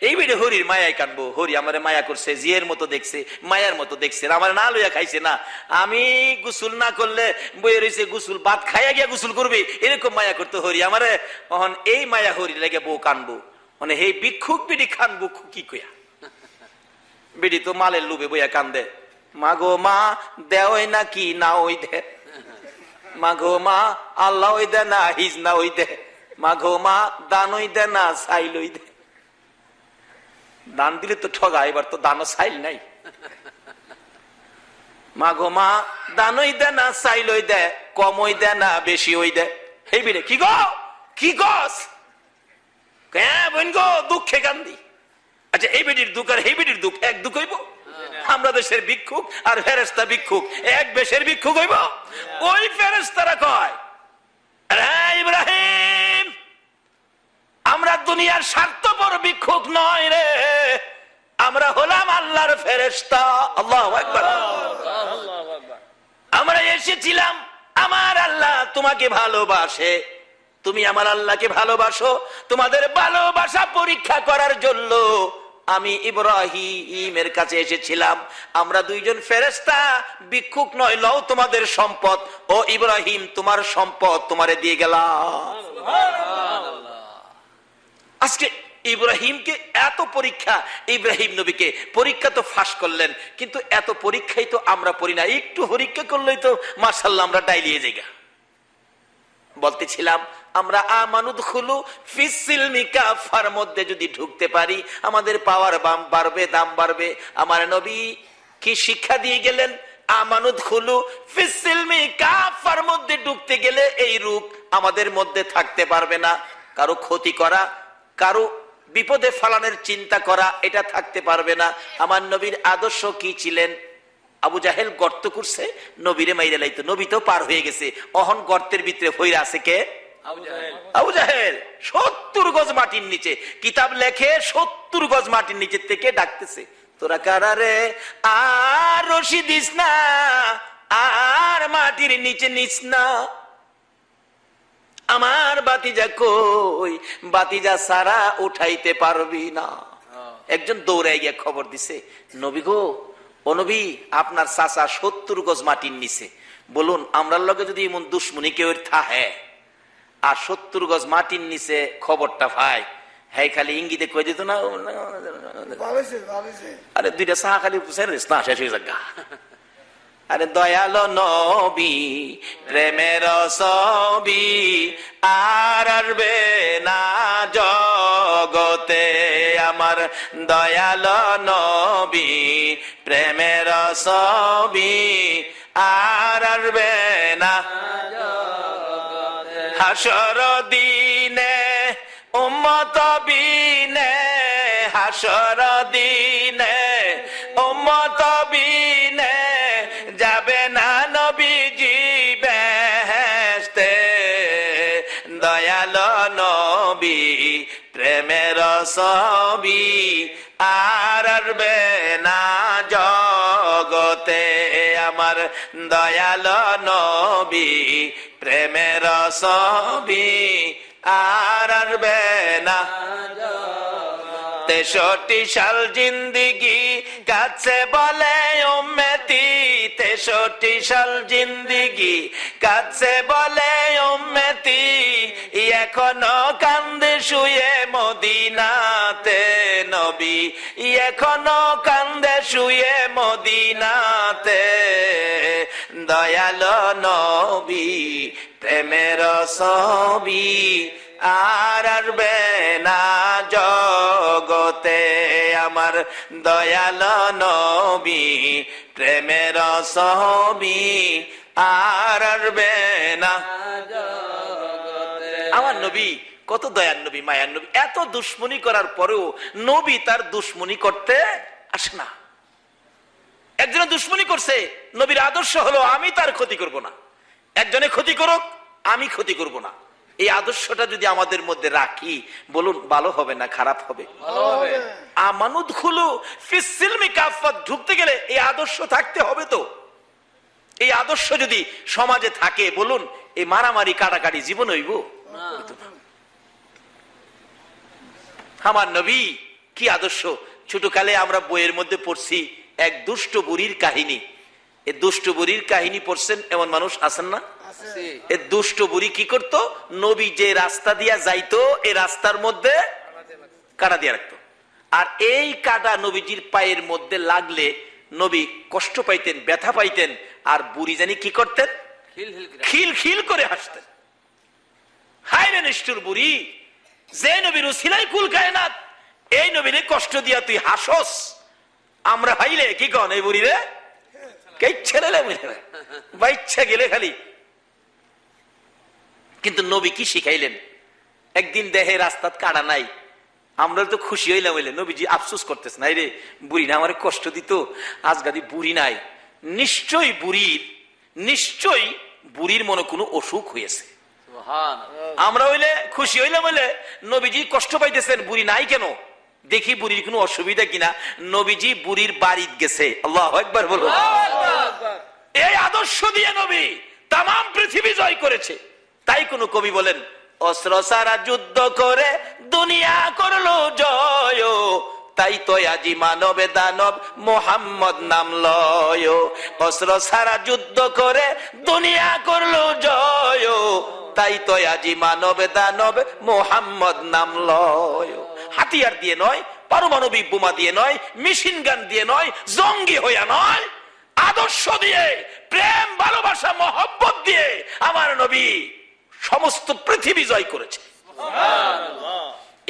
এই বেডি হরির মায়ায় কানবো, হরি আমার মায়া করছে, জিয়ের মতো দেখছে, মায়ার মতো দেখছে, আমার না লইয়া খাইছে না, আমি গোসল না করলে বইয়ে রয়েছে গোসল ভাত খাইয়া গিয়া গোসল করবে, এরকম মায়া করতে হরি আমারে, তখন এই মায়া হরি লেগে বউ কানবো। মানে হে ভিক্ষুক বেডি কানবো কি কইয়া? বেডি তো মালের লুবে বইয়া কান্দে, মা গো মা দেওই নাকি না ওই দে, মাঘো মা আল্লাহ ওই দে না হিজ না ওই দে, মাঘো মা দান ওই দে না সাইল ওই দে। দান দিলে তো ঠগা, এবার তো দানও সাইল নাই। মাঘো মা দান ওই দে না সাইল ওই দে, কম ওই দে না বেশি ওই দে। এই বিরে কি গো, কি গস বোন গো, দুঃখে কান্দি। আচ্ছা এই বেটির দুঃখ আর এই বেটির দুঃখ এক দুঃখ হইব? আমরা দেশের ভিক্ষুক আর ফেরেশতা ভিক্ষুক এক বেশের ভিক্ষুক হইব? ওই ফেরেশতারা কয়, ইব্রাহিম আমরা দুনিয়ার স্বার্থপর ভিক্ষুক নয় রে, আমরা হলাম আল্লাহর ফেরেশতা। আল্লাহু আকবার। আমরা এসেছিলাম, আমার আল্লাহ তোমাকে ভালোবাসে, তুমি আমার আল্লাহকে ভালোবাসো, তোমাদের ভালোবাসা পরীক্ষা করার জন্য আমি ইব্রাহিমের কাছে এসেছিলাম। আমরা দুইজন ফেরেশতা, ভিক্ষুক নয়, লও তোমাদের সম্পদ, ও ইব্রাহিম তোমার সম্পদ তোমারে দিয়ে গেলাম। আজকে ইব্রাহিমকে এত পরীক্ষা, ইব্রাহিম নবীকে পরীক্ষা তো ফাঁস করলেন, কিন্তু এত পরীক্ষাই তো আমরা পড়ি না। একটু পরীক্ষা করলেই তো মাশাআল্লাহ আমরা ডাইলিয়ে যাইগা। বলতেছিলাম আমরা আমানুদ খুলু ফিসিলমি কাফার মধ্যে যদি ঢুকতে পারি আমাদের পাওয়ার বাড়বে, দাম বাড়বে। আমার নবী কি শিক্ষা দিয়ে গেলেন? আমানুদ খুলু ফিসিলমি কাফার মধ্যে ঢুকতে গেলে এই রূপ আমাদের মধ্যে থাকতে পারবে না। কারো ক্ষতি করা, কারো বিপদে ফালানোর চিন্তা করা, এটা থাকতে পারবে না। আমার নবীর আদর্শ কি ছিলেন? আবু জাহেল গর্ত করছে, নবীরে মাইরে লাইতো, নবী তো পার হয়ে গেছে, অহন গর্তের ভিতরে হইরা আছে কে? আবু জাহেল। 70 গজ মাটির নিচে, কিতাব লেখে 70 গজ মাটির নিচে থেকে ডাকতেছে, তোরা কারা রে? আর রশি দিস না, আর মাটির নিচে নিস না। আমার বাতিজা কই? বাতিজা সারা উঠাইতে পারবি না। একজন দৌড়াই গিয়ে খবর দিছে, নবী গো, ও নবী আপনার চাচা 70 গজ মাটির নিচে, বলুন আমরার লগে যদি এমন দুশ্মনী কেউ থাহে আর 70 গজ মাটির নিচে খবরটা পাই, হ্যাঁ খালি ইঙ্গিতে কই দিত না, আরে দুইটা চাহা খালি না শেষ হয়ে যাক। আরে দয়াল নবী প্রেমের ছবি আর আসবে না জগতে, আমার দয়াল নবী প্রেমের ছবি আর আসবে না হাসর দিনে উম্মত বিনে, হাসর দিনে উম্মত বিনে যাবে না নবীজি বেহেশতে। দয়াল নবী প্রেমের ছবি আর আসবে না জগতে, আমার দয়াল নবী প্রেমের ছবি আর আসবে না। 63 সাল জিন্দিগি কাছে বলে উম্মতি, 63 সাল জিন্দিগি কাছে বলে উম্মতি, এখনো কান্দে শুয়ে মদিনাতে নবী, এখনো কান্দে শুয়ে মদিনাতে। দয়াল নবী প্রেমের ছবি আর আসবে না জগতে, আমার দয়াল নবী প্রেমের ছবি আর আসবে না। আমার নবী কত দয়ার নবী, মায়ার নবী, এত দুশ্মনী করার পরেও নবী তার দুশ্মনী করতে আসে না। একজনে দুশ্মনী করছে, নবীর আদর্শ হলো আমি তার ক্ষতি করব না, একজনে ক্ষতি করুক আমি ক্ষতি করব না। এই আদর্শটা যদি আমাদের মধ্যে রাখি, বলুন ভালো হবে না খারাপ হবে? আমানুদ খুলু ফিস সিলমি কাফাত, ঢুকতে গেলে এই আদর্শ থাকতে হবে। তো এই আদর্শ যদি সমাজে থাকে, বলুন এই মারামারি কাটাকাটি জীবন হইব? আমার নবী কি আদর্শ! ছোটকালে আমরা বইয়ের মধ্যে পড়ছি এক দুষ্ট বুড়ির কাহিনী। এই দুষ্ট বুড়ির কাহিনী পড়ছেন এমন মানুষ আছেন না? এই দুষ্ট বুড়ি কি করত? নবী যে রাস্তা দিয়া যাইতো এই রাস্তার মধ্যে কাটা দিয়ে রাখতো, আর এই কাটা নবীজির পায়ের মধ্যে লাগলে নবী কষ্ট পাইতেন, ব্যথা পাইতেন, আর বুড়ি জানি কি করতেন? খিল খিল করে হাসতেন। হায় রে নিষ্ঠুর বুড়ি, যে নবীর উসিলাই কুল কায়নাত, এই নবীরে কষ্ট দিয়া তুই হাসস। আমরা ভাইলে কি কন এই বুড়ি রে কে ছেলে বাচ্চা গেলে খালি। কিন্তু নবী কি শিখাইলেন? একদিন দেহে রাস্তাত কাটা নাই, আমরা তো খুশি হইলাম, হইলে নবীজি আফসোস করতেছে নাই রে বুড়ি না আমার কষ্ট দিত, আজ গাদি বুড়ি নাই, নিশ্চয়ই বুড়ির মনে কোনো অসুখ হয়েছে। আমরা হইলে খুশি হইলাম, হইলে নবীজি কষ্ট পাইতেছেন, বুড়ি নাই কেন, দেখি বুড়ির কোনো অসুবিধা কিনা। নবীজি বুড়ির বাড়িতে গেছে। আল্লাহু আকবার বলো। এই আদর্শ দিয়ে নবী তাম পৃথিবী জয় করেছে। তাই কোন কবি বলেন, অস্ত্র সারা যুদ্ধ করে দুনিয়া করলো জয়, তাই তো আজি মানবে দানব মোহাম্মদ নাম লয়। অস্ত্র সারা যুদ্ধ করে দুনিয়া করলো জয়, তাই তো আজি মানবে দানব মোহাম্মদ নাম লয়। হাতিয়ার দিয়ে নয়, পারমাণবিক বোমা দিয়ে নয়, মেশিন গান দিয়ে নয়, জঙ্গি হইয়া নয়, আদর্শ দিয়ে, প্রেম ভালোবাসা মহব্বত দিয়ে আমার নবী সমস্ত পৃথিবী জয় করেছে।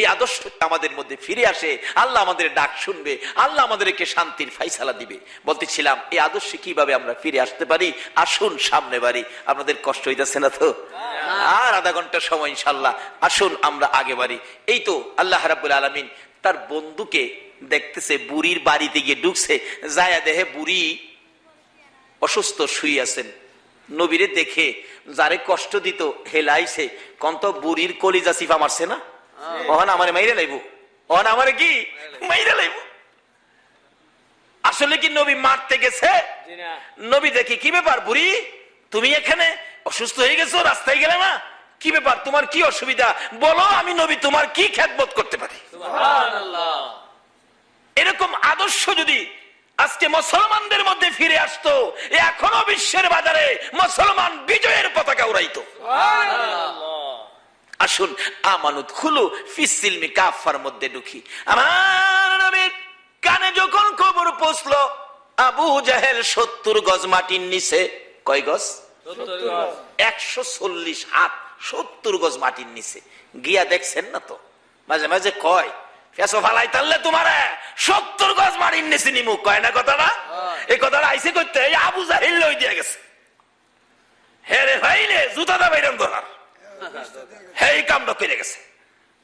এই আদর্শ আমাদের মধ্যে ফিরে আসে, আল্লাহ আমাদের ডাক শুনবে, আল্লাহ আমাদেরকে শান্তির ফাইসালা দিবে। বলতেছিলাম এই আদর্শে কিভাবে আমরা ফিরে আসতে পারি। আসুন সামনে বাড়ি, আপনাদের কষ্ট হইতেছে না তো? আর আধা ঘন্টা সময় ইনশাল্লাহ, আসুন আমরা আগে বাড়ি। এই তো আল্লাহ রাব্বুল আলামিন তার বন্ধুকে দেখতেছে, বুড়ির বাড়িতে গিয়ে ঢুকছে, যায়া দেহে বুড়ি অসুস্থ শুয়ে আছেন। নবীরে দেখে যারে কষ্ট দিত হেলাইছে, কন্ত বুড়ির কলিজা চিপা মারছে না, ওহন আমারে মাইরে লাইব, ওহন আমারে কি মাইরে লাইব। আসলে কি নবী মারতে গেছে? নবী দেখে, কি ব্যাপার বুড়ি, তুমি এখানে অসুস্থ হয়ে গেছো, রাস্তায় গেলে না, কি ব্যাপার, তোমার কি অসুবিধা বলো, আমি নবী তোমার কি খেদমত করতে পারি। সুবহানাল্লাহ। এরকম আদর্শ যদি আজকে মুসলমানদের মধ্যে ফিরে আসতো, এখনো বিশ্বের বাজারে মুসলমান বিজয়ের পতাকা উড়াইতো। আসুন আমানুত খুলু ফিসিলমি কাফার মধ্যে ঢুকি। আমার নবীর কানে যখন খবর পৌঁছলো আবু জাহেল 70 গজ মাটির নিচে, কয় গজ? 140 হাত, 70 গজ মাটির নিচে গিয়া দেখছেন না তো, মাঝে মাঝে কয় ফেসো ফালাই তাহলে তোমার 70 গজ মাটির নিচে নিমু, কয় না কথাটা? এই কথাটা আইসে করতে আবু জাহেল লই দিয়া গেছে, হেরে ভাইলে জুতাটা বাইরাম ধরার, হেই কামটা করে গেছে।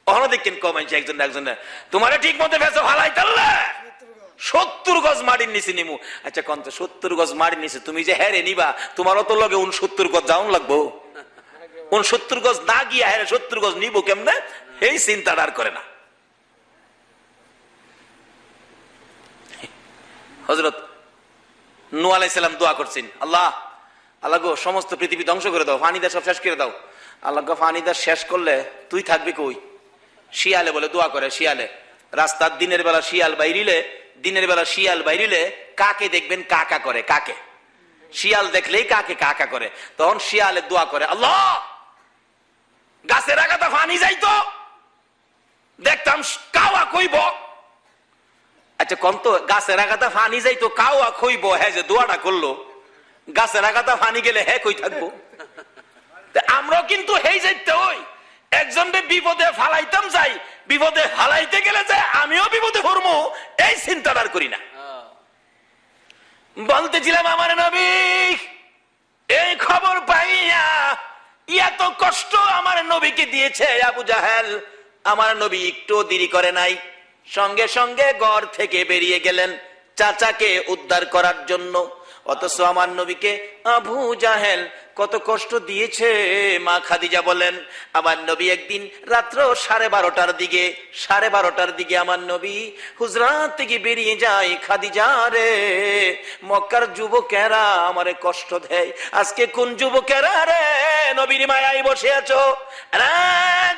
অহনো দেখেন কমাইছে একজন একজন, তোমারে ঠিক মতো ফেসো ফালাই তাহলে 70 গজ মাটির নিচে নিমু। আচ্ছা কন্ত 70 গজ মাটির নিচে তুমি যে হেরে নিবা, তোমারও তো লগে 69 গজ যাওন লাগবো, 69 গজ না গিয়া হেরে 70 গজ নিবো কেমনে, এই চিন্তাটা আর করে না। হযরত নূহ আলাইহিস সালাম দোয়া করছেন, আল্লাহ আল্লাহ গো সমস্ত পৃথিবী ধ্বংস করে দাও, পানি দা সব শেষ করে দাও। আল্লাহ গো পানি দা শেষ করলে তুই থাকবি কই? শিয়ালে বলে দোয়া করে, শিয়ালে রাস্তার দিনের বেলা শিয়াল বাইরিলে কাকে দেখবেন কাকা করে, কাকে শিয়াল দেখলেই কাকে কাকা করে, তখন শিয়ালে দোয়া করে, আল্লাহ গাছের আগাতা পানি যাইতো দেখতাম কাওয়া কইব। আচ্ছা কন্ত গাছের আগাতা পানি যাইতো কাওয়া কইব, হ্যাঁ যে দোয়াটা করলো, গাছের আগাতা পানি গেলে হ্যাঁ কই থাকবো? আমরাও কিন্তু হেই যাইতে ওই একজনকে বিপদে ফালাইতাম যাই, বিপদে ফালাইতে গেলে যে আমিও বিপদে পড়বো এই চিন্তাটা করি না। বলতেছিলাম আমার নবী এই খবর পাইয়া এত কষ্ট আমার নবীকে দিয়েছে আবু জাহেল, আমার নবী একটু দেরি করে নাই, সঙ্গে সঙ্গে ঘর থেকে বেরিয়ে গেলেন চাচাকে উদ্ধার করার জন্য। অথচ আমার নবীকে আবু জাহেল কত কষ্ট দিয়েছে। মা খাদিজা বলেন, আমার নবী একদিন রাত্র 12:30টার দিকে আমার নবী হুজরাত থেকে বেরিয়ে যায়, খাদিজা রে মক্কার যুবকেরা আমারে কষ্ট দেয়, আজকে কোন যুবকেরা রে নবীর মায়ায় বসে আছো? রে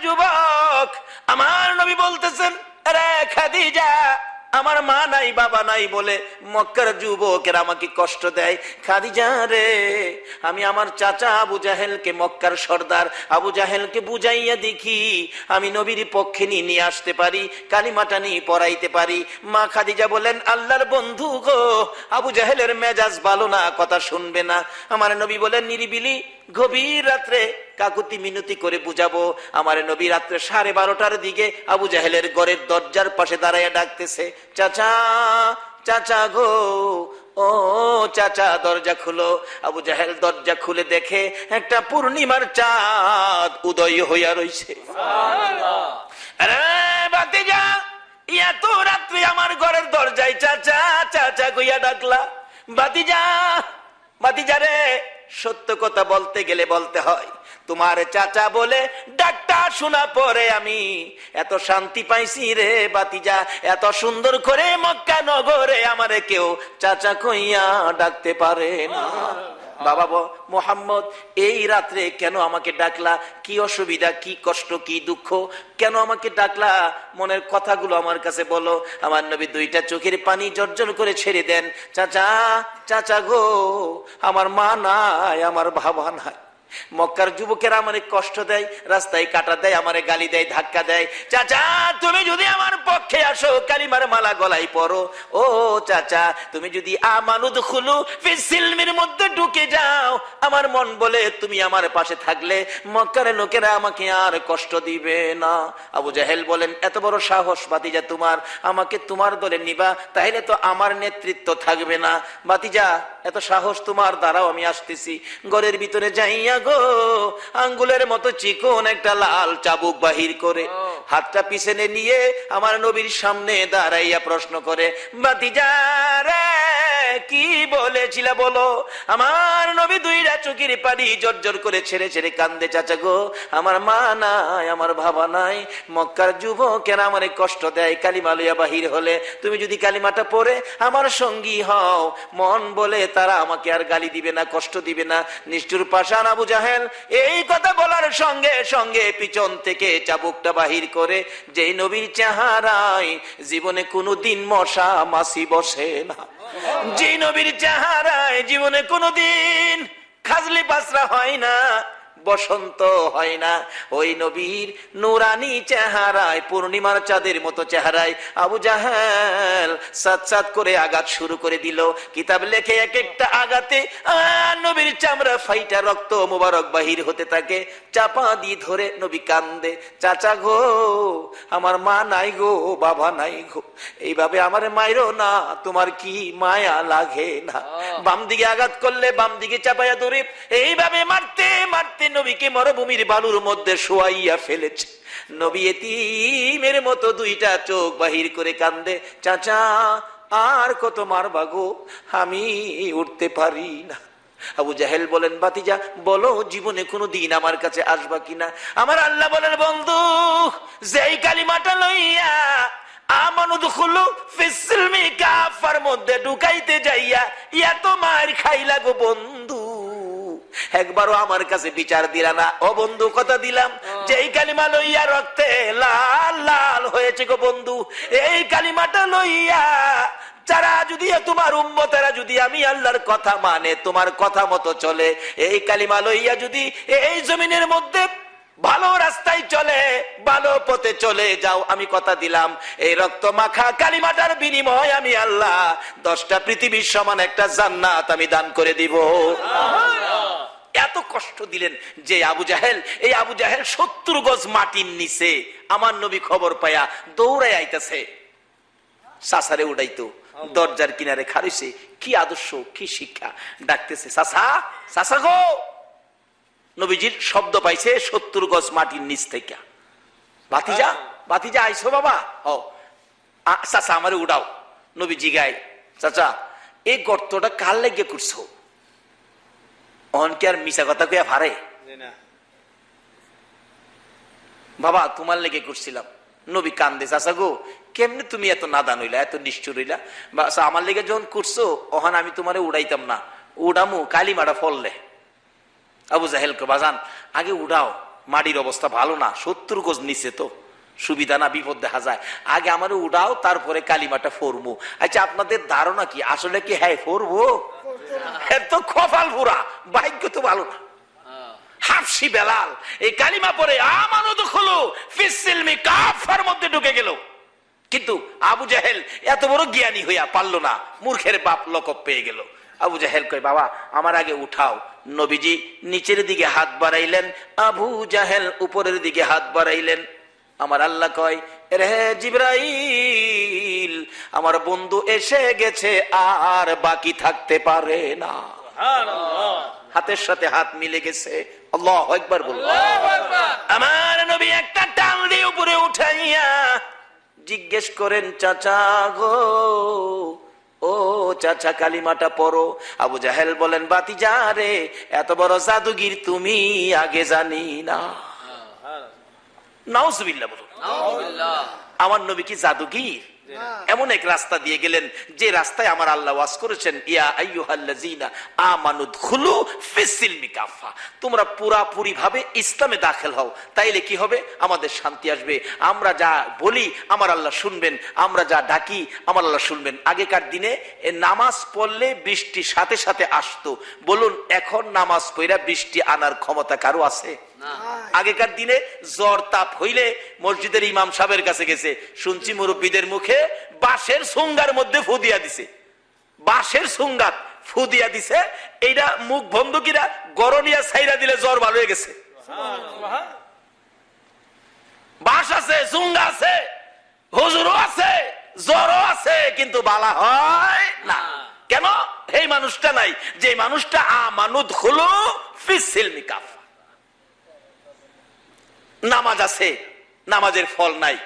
যুবক, আমার নবী বলতেছেন, রে খাদিজা আমার মা নাই বাবা নাই বলে মক্কার যুবকেরা আমাকে কষ্ট দেয়। খাদিজা রে, আমি আমার চাচা আবু জাহেলকে, মক্কার সর্দার আবু জাহেলকে বুঝাইয়া দেখি আমি নবীর পক্ষে নিয়ে আসতে পারি, কালিমাটা নিয়ে পড়াইতে পারি। মা খাদিজা বলেন, আল্লাহর বন্ধু গো, আবু জাহেলের মেজাজ ভালো না, কথা শুনবে না। আমার নবী বলেন, নিরিবিলি গভীর রাত্রে কাকুতি মিনতি করে বুঝাবো। আমার নবী রাত্রে 12:30টার দিকে আবু জাহেলের ঘরের দরজার পাশে দাঁড়াইয়া ডাকতেছে, চাচা চাচা গো, ও চাচা দরজা খুলো। আবু জাহেল দরজা খুলে দেখে একটা পূর্ণিমার চাঁদ উদয় হইয়া রইছে। আরে ভাতিজা, এত রাত্রে আমার ঘরের দরজায় চাচা চাচা কইয়া ডাকলা? ভাতিজা, ভাতিজা রে, সত্য কথা বলতে গেলে বলতে হয়, তোমার চাচা বলে ডাকটা শোনা পরে আমি এত শান্তি পাইছি রে ভাতিজা। এত সুন্দর করে মক্কা নগরে আমারে কেউ চাচা কইয়া ডাকতে পারে না। বাবা মোহাম্মদ, এই রাত্রে কেন আমাকে ডাকলা? কি অসুবিধা, কি কষ্ট, কি দুঃখ, কেন আমাকে ডাকলা? মনের কথাগুলো আমার কাছে বলো। আমার নবী দুইটা চোখের পানি জর্জর করে ছেড়ে দেন। চাচা চাচা গো, আমার মা নাই, আমার বাবা নাই, মক্কার যুবকেরা আমারে কষ্ট দেয়, রাস্তায় কাটা দেয়, আমারে গালি দেয়, ধাক্কা দেয়। চাচা তুমি যদি আমার পক্ষে আসো, কালিমার মালা গলায় পরো। ও চাচা, তুমি যদি আমানুদ খুলু ফিসিলমির মধ্যে ঢুকে যাও, আমার মন বলে তুমি আমার পাশে থাকলে মক্কার লোকেরা আমাকে আর কষ্ট দিবে না। আবু জাহেল বলেন, এত বড় সাহস ভাতিজা তোমার, আমাকে তোমার দলে নিবা, তাহলে তো আমার নেতৃত্ব থাকবে না। ভাতিজা, এত সাহস তোমার, দ্বারাও আমি আসতেছি। ঘরের ভিতরে যাইয়া গো, আঙ্গুলের মতো চিকন একটা লাল চাবুক বাহির করে হাতটা পিছনে নিয়ে আমার নবীর সামনে দাঁড়াইয়া প্রশ্ন করে, ভাতিজা রে, কি বলেছিলা বলো? আমার নবী দুইটা চোখের পানি জর্জর করে ছেড়ে ছেড়ে কান্দে। চাচা গো, আমার মা নাই, আমার বাবা নাই, মক্কার যুবকেরা আমারে কষ্ট দেয়, কালিমা লইয়া বাহির হলে তুমি যদি কালিমাটা পড়ে আমার সঙ্গী হও, মন বলে তারা আমাকে আর গালি দিবে না, কষ্ট দিবে না। নিষ্ঠুর পাষাণ আবু জাহেল এই কথা বলার সঙ্গে সঙ্গে পিছন থেকে চাবুকটা বাহির করে, যেই নবীর চেহারায় জীবনে কোনোদিন মশা মাছি বসে না, যে নবীর চেহারায় জীবনে কোনোদিন খাজলি পাসরা হয় না, বসন্ত হয় না, ওই নবীর নুরানি চেহারায়, পূর্ণিমার চাঁদের মতো চেহারায় আবু জাহেল সাত সাত করে আঘাত শুরু করে দিল। কিতাব লেখে এক একটা আঘাতে নবীর চামড়া ফাইটা রক্ত মোবারক বাহির হতে থাকে। চাপা দিয়ে ধরে নবী কান্দে, চাচা গো, আমার মা নাই গো, বাবা নাই গো, এইভাবে আমার মাইরো না, তোমার কি মায়া লাগে না? বাম দিকে আঘাত করলে বাম দিকে চাপাইয়া ধরে এইভাবে মারতে মারতে নবীকে মরুভূমির বালুর মধ্যে শোয়াইয়া ফেলেছে। নবী এতিমের মতো দুইটা চোখ বাহির করে কান্দে, চাচা আর কত মারবা গো, আমি উঠতে পারি না। আবু জাহেল বলেন, ভাতিজা বলো, জীবনে কোনো দিন আমার কাছে আসবা কিনা? আমার আল্লাহ বলেন, বন্ধু, যেই কালিমাটা লইয়া আমানুদখুলু ফিসসিলমি কাফার মধ্যে ঢুকাইতে যাইয়া এত মার খাইলা গো বন্ধু, একবারও আমার কাছে বিচার দিলা না। ও বন্ধু, কথা দিলাম যে এই কালিমা লইয়া রক্তে লাল লাল হয়েছে গো বন্ধু, এই কালিমাটা লইয়া যারা যদি তোমার উম্মতেরা যদি আমি আল্লাহর কথা মানে, তোমার কথা মতো চলে, এই কালিমা লইয়া যদি এই জমিনের মধ্যে ভালো রাস্তায় চলে, ভালো পথে চলে যাও, আমি কথা দিলাম এই রক্ত মাখা কালিমাটার বিনিময় আমি আল্লাহ 10টা পৃথিবীর সমান একটা জান্নাত আমি দান করে দিব। এত কষ্ট দিলেন যে আবু জাহেল, এই আবু জাহেল 70 গজ মাটির নিচে আমার নবী খবর পায়া দৌড়াই আইতেছে, সাসারে উড়াইতো, দরজার কিনারে খাড়িছে। কি আদর্শ, কি শিক্ষা! ডাকতেছে, সাসা সাসা গো। নবীজির শব্দ পাইছে 70 গজ মাটির নিচ থেকে, ভাতিজা ভাতিজা আইসো বাবা, ও চাচা আমারে উড়াও। নবী জিগায়, চাচা এই গর্তটা কার লেগে করছো? অনকে আর মিশা কথা কইয়া ভারে, বাবা তোমার লেগে করছিলাম। নবী কান্দে, চাচা গো কেমনে তুমি এত নাদান হইলা, এত নিষ্ঠুর হইলা? আমার লেগে যখন করছো, ওহান আমি তোমারে উড়াইতাম না, উড়ামু কালিমাটা ফললে। আবু জাহেলকে, বাজান আগে উড়াও, মাটির অবস্থা ভালো না, 70 গজ নিচে তো। সুবিধা না বিপদ দেখা যায়, আগে আমার উড়াও তারপরে কালিমাটা ফরমু। আচ্ছা আপনাদের ধারণা কি আসলে কি হ্যাঁ ফরবো? এত কপাল পুরা, ভাগ্য তো ভালো না। হাফসি বেলাল এই কালিমা পরে আমানত হলো ফিসসিলমি কাফার মধ্যে ঢুকে গেল। কিন্তু আবু জাহেল এত বড় জ্ঞানী হইয়া পারলো না, মূর্খের বাপ লকব পেয়ে গেল। আবু জাহেল কয় বাবা আমার আগে উঠাও। নবীজি নিচের দিকে হাত বাড়াইলেন, আবু জাহেল উপরের দিকে হাত বাড়াইলেন। আমার আল্লাহ কয় রে জিবরাইল আমার বন্ধু এসে গেছে, আর বাকি থাকতে পারে না। হাতের সাথে হাত মিলে গেছে। আল্লাহু আকবার বলুন। আমার নবী একটা টান দিয়ে উপরে উঠাইয়া জিজ্ঞেস করেন চাচা গো, ও চাচা কালিমাটা পড়ো। আবু জাহেল বলেন বাতিজা রে, এত বড় জাদুগির তুমি আগে জানি না। নাউজুবিল্লাহ বলুন। আমার নবী কি জাদুগির? এমন এক রাস্তা দিয়ে গেলেন যে রাস্তায় আমার আল্লাহ ওয়াজ করেছেন ইয়া আইয়ুহাল্লাযীনা আমানুদখুলু ফিসসিলমি কাফা, তোমরা পুরাপুরি ভাবে ইসলামে দাখিল হও, তাইলে কি হবে? আমাদের শান্তি আসবে। আমরা যা বলি আমার আল্লাহ শুনবেন, আমরা যা ডাকি আমার আল্লাহ শুনবেন। আগেকার দিনে নামাজ পড়লে বৃষ্টি সাথে সাথে আসতো। বলুন এখন নামাজ পড়া বৃষ্টি আনার ক্ষমতা কারো আছে? আগেকার দিনে জ্বর তাপ হইলে মসজিদের ইমাম সাহেবের কাছে গেছে, শুনছি মুরব্বীদের মুখে বাঁশের সুঙ্গার মধ্যে ফু দিয়া দিছে, বাঁশের সুঙ্গাত ফু দিয়া দিছে, এইটা মুখ বন্ধকিরা গরনিয়া ছাইরা দিলে জ্বর ভালো হয়ে গেছে। বাঁশ আছে, সুঙ্গা আছে, হুজুরও আছে, জ্বরও আছে, কিন্তু বালা হয় না। কেন? এই মানুষটা নাই, যে মানুষটা আমানুদখুলু ফিসসিলমি কাফা। নামাজ আছে, নামাজের ফল নাই।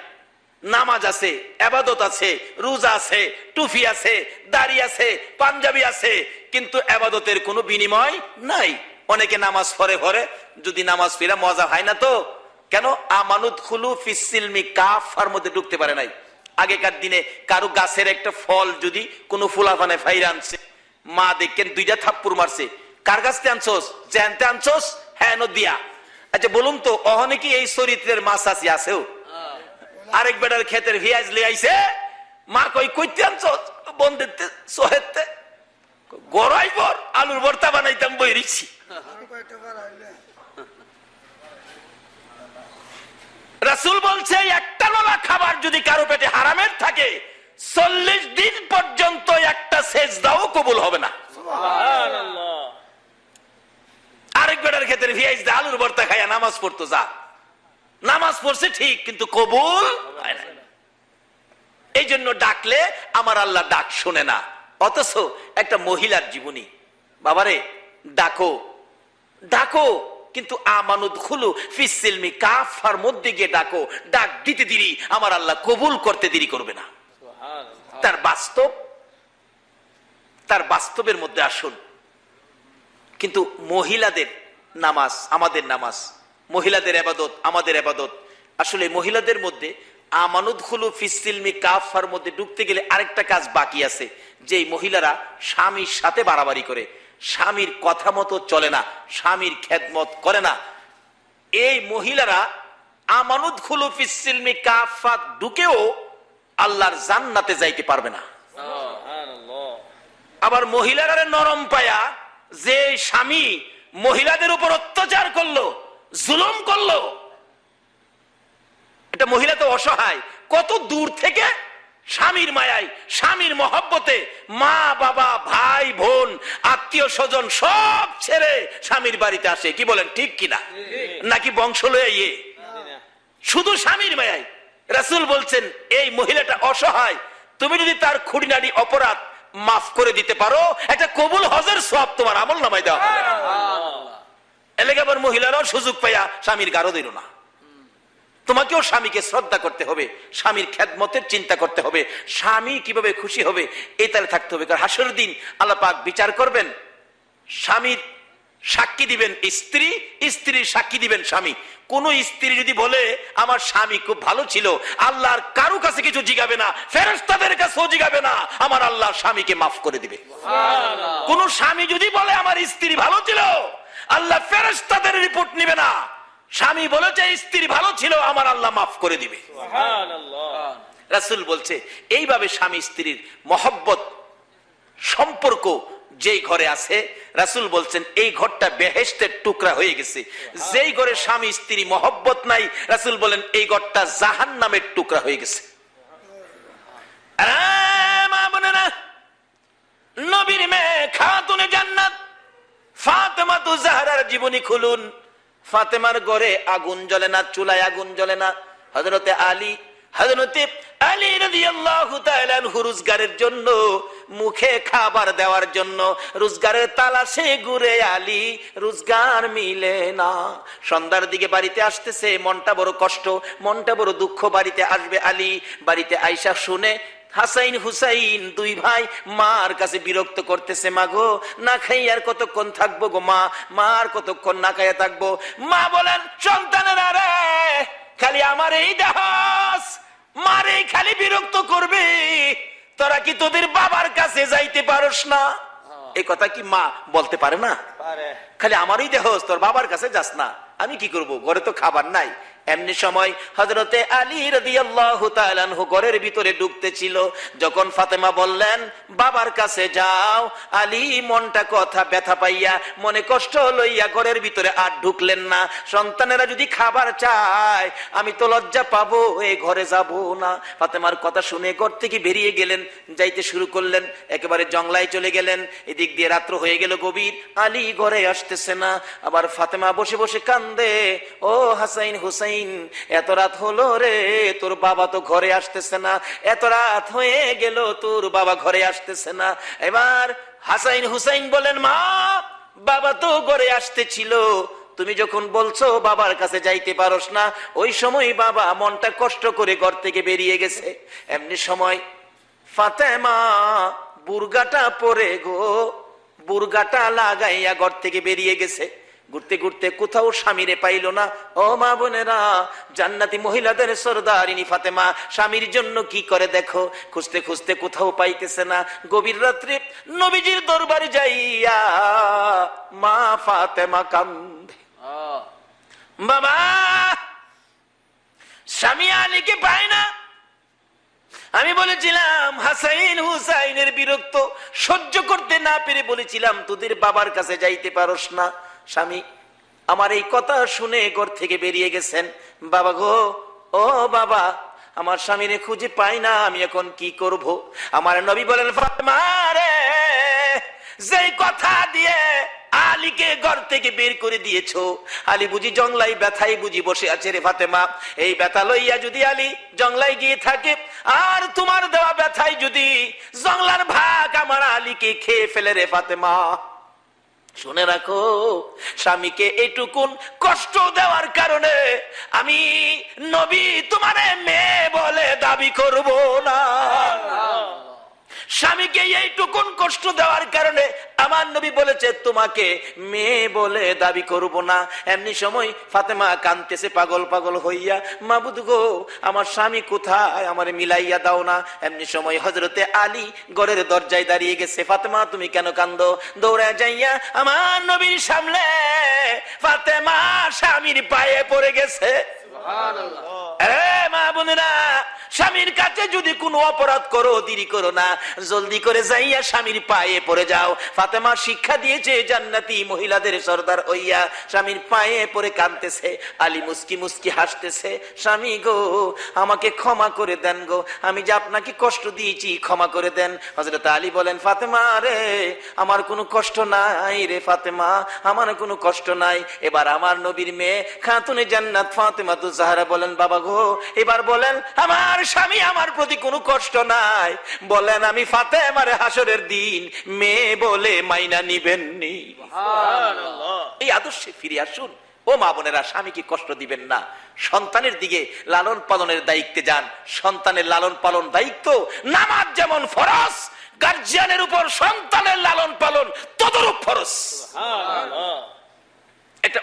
নামাজ আছে, ইবাদত আছে, রোজা আছে, টুপি আছে, দাড়ি আছে, পাঞ্জাবি আছে, কিন্তু ইবাদতের কোনো বিনিময় নাই। অনেকে নামাজ পড়ে ঘরে, যদি নামাজ পড়া মজা হয় না তো কেন? আমানুদখুলু ফিসসিলমি কাফার মধ্যে ঢুকতে পারে নাই। আগেকার দিনে কারো গাছের একটা ফল যদি কোনো ফুলাফানে ফাইরা আনছে, মা দেখেন দুইটা থাপ্পড় মারছে, কার কাছে আনছোস? জানতে আনছোস? হ্যাঁ নদিয়া। আচ্ছা বলুন তো অহনে কি এই চরিত্রের মাছ আসি আছেও? আরেক বেটার ক্ষেতের ভিয়াজ লিয়ে আইছে, মা কই কইতে আনছোস? বন্ধুতে সোহেতে গড়াই বর আলুর ভর্তা বানাইতাম বইরিছি। রাসূল বলছে একটা নলা খাবার যদি কারো পেটে হারামের থাকে 40 দিন পর্যন্ত একটা সেজদাও কবুল হবে না। সুবহানাল্লাহ। আরেক বেটার ক্ষেত্রে ভিয়াইজ দা আলুর ভর্তা খাইয়া নামাজ পড়তো, যা নামাজ পড়ছে ঠিক কিন্তু কবুল হয় না। এই জন্য ডাকলে আমার আল্লাহ ডাক শুনে না। অথচ একটা মহিলার জীবনী, বাবারে ডাকো ডাকো, কিন্তু আমানুদখুলু ফিসসিলমি কাফার মধ্যে গিয়ে ডাকো, ডাক দিতে দেরি আমার আল্লাহ কবুল করতে দেরি করবে না। তার বাস্তবের মধ্যে আসুন। কিন্তু মহিলাদের নামাজ আমাদের নামাজ, মহিলাদের ইবাদত আমাদের ইবাদত। আসলে মহিলাদের মধ্যে আমানুদখুলু ফিসসিলমি কাফার মধ্যে ঢুকতে গেলে আরেকটা কাজ বাকি আছে, যে মহিলারা স্বামীর সাথে বাড়াবাড়ি করে, স্বামীর কথা মতো চলে না, স্বামীর খেদমত করে না। এই মহিলারা আমানুদখুলু ফিসসিলমি কাফা ঢুকেও আল্লাহর জান্নাতে যাইতে পারবে না। আবার মহিলারা নরম পায়া যে স্বামী মহিলাদের উপর অত্যাচার করলো, জুলুম করলো, এটা মহিলা তো অসহায়, কত দূর থেকে স্বামীর মায়ায় স্বামীর মহব্বতে মা বাবা ভাই বোন আত্মীয় স্বজন সব ছেড়ে স্বামীর বাড়িতে আসে। কি বলেন ঠিক কিনা? নাকি বংশ লয়ে শুধু স্বামীর মায়ায়? রাসূল বলছেন এই মহিলাটা অসহায়, তুমি যদি তার খুঁটিনাটি অপরাধ মাফ করে দিতে পারো, একটা কবুল হজের সওয়াব তোমার আমল নামায় দেওয়া হবে। এলাকা আবার মহিলারাও সুযোগ পাইয়া স্বামীর গারো দিল না। তোমাকেও স্বামীকে শ্রদ্ধা করতে হবে, স্বামীর খেদমতের চিন্তা করতে হবে, স্বামী কিভাবে খুশি হবে এই তালে থাকতে হবে। কারণ হাসরের দিন আল্লাহ পাক বিচার করবেন, স্বামীর সাক্ষী দিবেন স্ত্রী, স্ত্রীর সাক্ষী দিবেন স্বামী। কোন স্ত্রী যদি বলে আমার স্বামী খুব ভালো ছিল, আল্লাহর কারো কাছে কিছু জিগাবে না, ফেরেশতাদের কাছেও জিগাবে না, আমার আল্লাহ স্বামীকে মাফ করে দিবে। কোন স্বামী যদি বলে আমার স্ত্রী ভালো ছিল, আল্লাহ ফেরেশতাদের রিপোর্ট নিবে না, স্বামী বলেছে স্ত্রী ভালো ছিল, আমার আল্লাহ মাফ করে দিবে। রাসূল বলছে এইভাবে স্বামী স্ত্রীর মহব্বত সম্পর্ক যেই ঘরে আছে, রাসূল বলছেন এই ঘরটা বেহেশতের টুকরা হয়ে গেছে। যেই ঘরে স্বামী স্ত্রী মহব্বত নাই, রাসূল বলেন এই ঘরটা জাহান্নামের টুকরা হয়ে গেছে। মা বোনেরা, নবীর মেয়ে খাতুনে জান্নাত ফাতেমা তু জাহরার জীবনী খুলুন। ফাতেমার ঘরে আগুন জ্বলে না, চুলায় আগুন জ্বলে না। হযরতে আলী রাদিয়াল্লাহু তাআলা আনহু রোজগারের জন্য, মুখে খাবার দেওয়ার জন্য রোজগারের তালাশে ঘুরে আলী, রোজগার মিলে না। সন্ধ্যার দিকে বাড়িতে আসতেছে, মনটা বড় কষ্ট, মনটা বড় দুঃখ। বাড়িতে আসবে আলী, বাড়িতে আয়েশা শুনে হাসাইন হুসাইন দুই ভাই মার কাছে বিরক্ত করতেছে, মা গো না খাই আর কতক্ষণ থাকবো গো মা, আর কতক্ষণ না খাইয়া থাকবো। মা বলেন সন্তানেরা রে, খালি আমার এই দাস মারে খালি বিরক্ত করবে, তোরা কি তোদের বাবার কাছে যাইতে পারস না? এই কথা কি মা বলতে পারে না? খালি আমারই দেহ, তোর বাবার কাছে যাস না, আমি কি করব, ঘরে তো খাবার নাই। এমনি সময় হযরতে আলী রাদিয়াল্লাহু তাআলা আনহু ঘরের ভিতরে ঢুকতেছিল। যখন ফাতেমা বললেন বাবার কাছে যাও, আলী মনটা কথা ব্যথা পাইয়া, মনে কষ্ট লইয়া ঘরের ভিতরে আর ঢুকলেন না। সন্তানেরা যদি খাবার চায় আমি তো লজ্জা পাবো, এই ঘরে যাব না। ফাতেমার কথা শুনে ঘর থেকে বেরিয়ে গেলেন, যাইতে শুরু করলেন, একেবারে জংলায় চলে গেলেন। এদিক দিয়ে রাত্র হয়ে গেল গভীর, আলী ঘরে আসতেছে না। আবার ফাতেমা বসে বসে কান্দে, ও হাসাইন হুসাইন, এত রাত হলো রে, তোর বাবা তো ঘরে আসতেছে না, এত রাত হয়ে গেল তোর বাবা ঘরে আসতেছে না। এবার হাসাইন হুসাইন বলেন, মা বাবা তো ঘরে আসতেছিল, তুমি যখন বলছো বাবার কাছে যাইতে পারোস না, ওই সময় বাবা মনটা কষ্ট করে ঘর থেকে বেরিয়ে গেছে। এমনি সময় ফাতেমা বুরগাটা পরে গো, বুরগাটা লাগাইয়া ঘর থেকে বেরিয়ে গেছে। ঘুরতে ঘুরতে কোথাও স্বামীরে পাইল না। ও মা বোনেরা, জান্নাতি মহিলাদের সরদারিনী ফাতেমা স্বামীর জন্য কি করে দেখো, খুঁজতে খুঁজতে কোথাও পাইতেছে না। গভীর রাত্রে নবীজির দরবারে যাইয়া মা ফাতেমা কান্দে, বাবা স্বামী আলীকে পায় না। আমি বলেছিলাম হাসাইন হুসাইনের বিরক্ত সহ্য করতে না পেরে বলেছিলাম তোদের বাবার কাছে যাইতে পারোস না। স্বামী আমার এই কথা শুনে ঘর থেকে বেরিয়ে গেছেন। বাবা গো, ও বাবা, আমার স্বামীরে খুঁজে পাই না, আমি এখন কি করব? আমার নবী বলেন, ফাতেমা রে, যেই কথা দিয়ে আলীকে ঘর থেকে বের করে দিয়েছো, আলী বুঝি জংলাই ব্যথায় বুঝি বসে আছে রে ফাতেমা। এই ব্যথা লইয়া যদি আলী জংলাই গিয়ে থাকে, আর তোমার দেওয়া ব্যথায় যদি জংলার ভাগ আমার আলীকে খেয়ে ফেলে রে ফাতেমা, শুনে রাখো, স্বামীকে এইটুকুন কষ্ট দেওয়ার কারণে আমি নবী তোমারে মেয়ে বলে দাবি করব না। স্বামীকে এইটুকুন কষ্ট দেওয়ার কারণে আমার নবী বলেছে তোমাকে মেয়ে বলে দাবি করব না। এমনি সময় ফাতেমা কাঁদতেছে পাগল পাগল হইয়া, মাবুদ গো, আমার স্বামী কোথায়, আমারে মিলাইয়া দাও না। এমনি সময় হযরতে আলী ঘরের দরজায় দাঁড়িয়ে গেছে। ফাতেমা তুমি কেন কান্দো? দৌড়ে যাইয়া আমার নবীর সামনে ফাতেমা স্বামীর পায়ে পড়ে গেছে। মা বোনেরা, স্বামীর কাছে যদি কোনো অপরাধ করো দেরি করো না, জলদি করে যাইয়া স্বামীর পায়ে পড়ে যাও। ফাতেমা শিক্ষা দিয়েছে জান্নাতি মহিলাদের সরদার হইয়া স্বামীর পায়ে পড়ে কাঁদতেছে। আলী মুস্কি মুস্কি হাসতেছে, স্বামী গো আমাকে ক্ষমা করে দেন গো, আমি যে আপনাকে কষ্ট দিয়েছি ক্ষমা করে দেন। হযরত আলী বলেন, ফাতেমা রে, আমার কোনো কষ্ট নাই রে ফাতেমা, আমার কোনো কষ্ট নাই। এবার আমার নবীর মেয়ে খাতুনে জান্নাত ফাতেমা তু জাহরা বলেন, বাবা গো, এবার বলেন আমার স্বামী আমার প্রতি কোনো কষ্ট নাই, বলেন আমি ফাতেমারে হাসরের দিন মেয়ে বলে মাইনা নিবেননি। এই আদর্শে ফিরে আসুন। ও মা বোনেরা, স্বামীকে কষ্ট দিবেন না, সন্তানের দিকে লালন পালনের দায়িত্বে যান। সন্তানের লালন পালন দায়িত্ব, নামাজ যেমন ফরজ, গার্জিয়ানের উপর সন্তানের লালন পালন তদরূপ ফরজ। একটা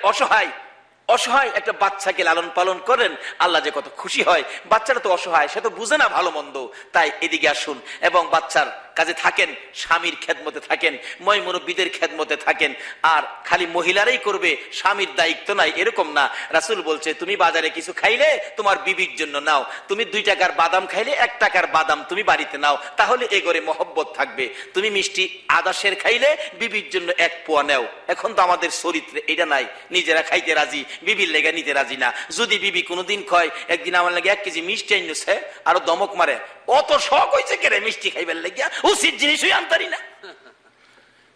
অসহায় একটা বাচ্চাকে লালন পালন করেন, আল্লাহ যে কত খুশি হয়। বাচ্চারা তো অসহায়, সে তো বুঝে না ভালো মন্দ। তাই এদিকে আসুন এবং বাচ্চার কাজে থাকেন, স্বামীর খেদমতে থাকেন, মই মুরব্বীদের খেদমতে থাকেন। আর খালি মহিলারাই করবে, স্বামীর দায়িত্ব নাই, এরকম না। রাসূল বলছে তুমি বাজারে কিছু খাইলে তোমার বিবির জন্য নাও, তুমি 2 টাকার বাদাম খাইলে 1 টাকার বাদাম তুমি বাড়িতে নাও, তাহলে এ ঘরে মহব্বত থাকবে। তুমি মিষ্টি আদাশের খাইলে বিবির জন্য 1 পোয়া নাও। এখন তো আমাদের চরিত্রে এটা নাই, নিজেরা খাইতে রাজি, বিবির লেগে নিতে রাজি না। যদি বিবি কোনোদিন কয় একদিন আমার লাগে 1 কেজি মিষ্টি আনছে, আরো দমক মারে, অত শখ হয়েছে কেরে মিষ্টি খাইবার লাগিয়া, উচিত জিনিসই আনতারি না।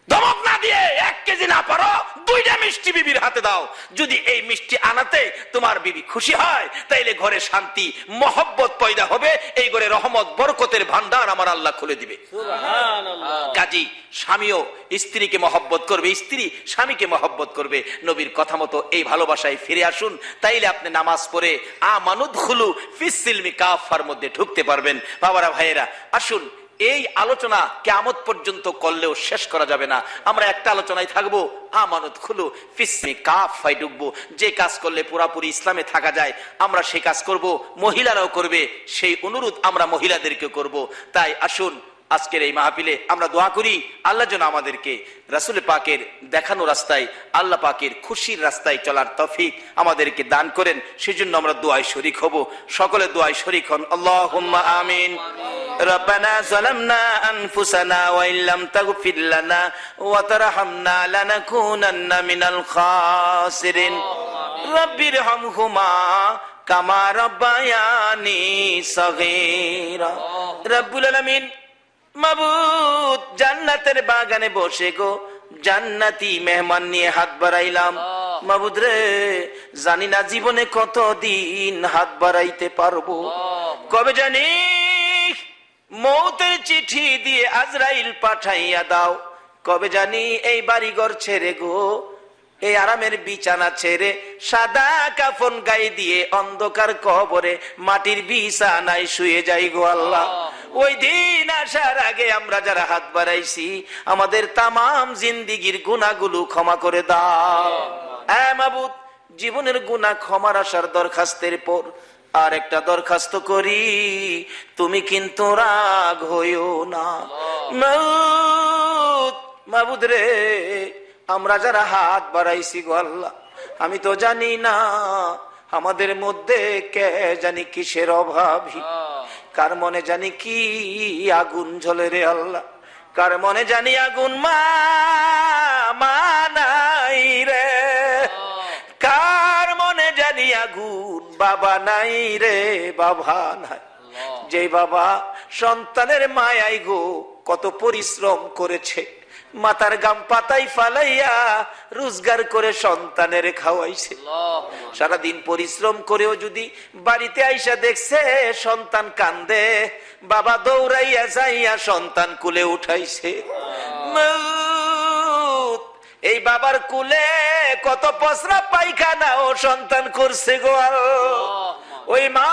ধমক না দিয়ে 1 কেজি না পারো 2টা মিষ্টি বিবির হাতে দাও। যদি এই মিষ্টি আনাতে তোমার বিবি খুশি হয়, তাইলে ঘরে শান্তি মহব্বত পয়দা হবে, এই ঘরে রহমত বরকতের ভান্ডার আমার আল্লাহ খুলে দিবে। সুবহানাল্লাহ। কাজী স্বামীও স্ত্রীকে মহব্বত করবে, স্ত্রী স্বামীকে মহব্বত করবে। নবীর কথা মতো এই ভালোবাসায় ফিরে আসুন, তাইলে আপনি নামাজ পড়ে আমানুদখুলু ফিস সিলমি কাফার মধ্যে ঢুকতে পারবেন। বাবারা ভাইয়েরা, আসুন এই আলোচনা কিয়ামত পর্যন্ত করলেও শেষ করা যাবে না। আমরা একটা আলোচনায় থাকবো, আমানুদখুলু ফিসমি কাফায় ঢুকবো। যে কাজ করলে পুরাপুরি ইসলামে থাকা যায় আমরা সেই কাজ করব, মহিলারাও করবে, সেই অনুরোধ আমরা মহিলাদেরকে করব। তাই আসুন আজকের এই মাহফিলে আমরা দোয়া করি আল্লাহ যেন আমাদেরকে রাসূল পাকের দেখানো রাস্তায়, আল্লাহ পাকের খুশির রাস্তায় চলার তৌফিক আমাদেরকে দান করেন। সেজন্য আমরা দোয়ায় শরীক হব, সকলে দোয়ায় শরীক হন। আল্লাহুম্মা আমিন। রব্বানা যালামনা আনফুসানা ওয়া ইল্লাম তাগফির লানা ওয়া তারহামনা লানাকুনান্না মিনাল খাসিরিন। রাব্বিরহামহুমা কামা রাব্বায়ানি সগীরা। রব্বুল আলামিন, মাবুদ, জান্নাতের বাগানে বসে গো জান্নাতি মেহমান নিয়ে হাত বাড়াইলাম। মাবুদ রে, জানি না জীবনে কতদিন হাত বাড়াইতে পারবো, কবে জানি মৌতের চিঠি দিয়ে আজরাইল পাঠাইয়া দাও, কবে জানি এই বাড়িঘর ছেড়ে গো, এই আরামের বিছানা ছেড়ে সাদা কাফন গায়ে দিয়ে অন্ধকার কবরে মাটির বিছানায় শুয়ে যাই গো আল্লাহ। ওই দিন আসার আগে আমরা যারা হাত বাড়াইছি আমাদের তামাম জিন্দিগির গুনাহগুলো ক্ষমা করে দাও। মাবুদ, জীবনের গুনাহ ক্ষমার আসার দরখাস্তের পর আর একটা দরখাস্ত করি, তুমি কিন্তু রাগ হইও না। মাবুদ রে, আমরা যারা হাত বাড়াইছি গো আল্লাহ, আমি তো জানি না আমাদের মধ্যে কে জানি কিসের অভাবী, কার মনে জানি কি আগুন জ্বলে রে আল্লাহ, কার মনে জানি আগুন নাই রে, কার মনে জানি আগুন বাবা নাই রে, বাবা নাই। যে বাবা সন্তানের মায়াই গো কত পরিশ্রম করেছে, মাথার গাম পাতাই ফালাইয়া রোজগার করে সন্তানের খাওয়াইছে, সারাদিন পরিশ্রম করেও যদি বাড়িতে আইসা দেখছে সন্তান কান্দে, বাবা দৌড়াইয়া যাইয়া সন্তান কুলে উঠাইছে। এই বাবার কুলে কত পসরা পায়খানা ও সন্তান করছে গো। ওই মা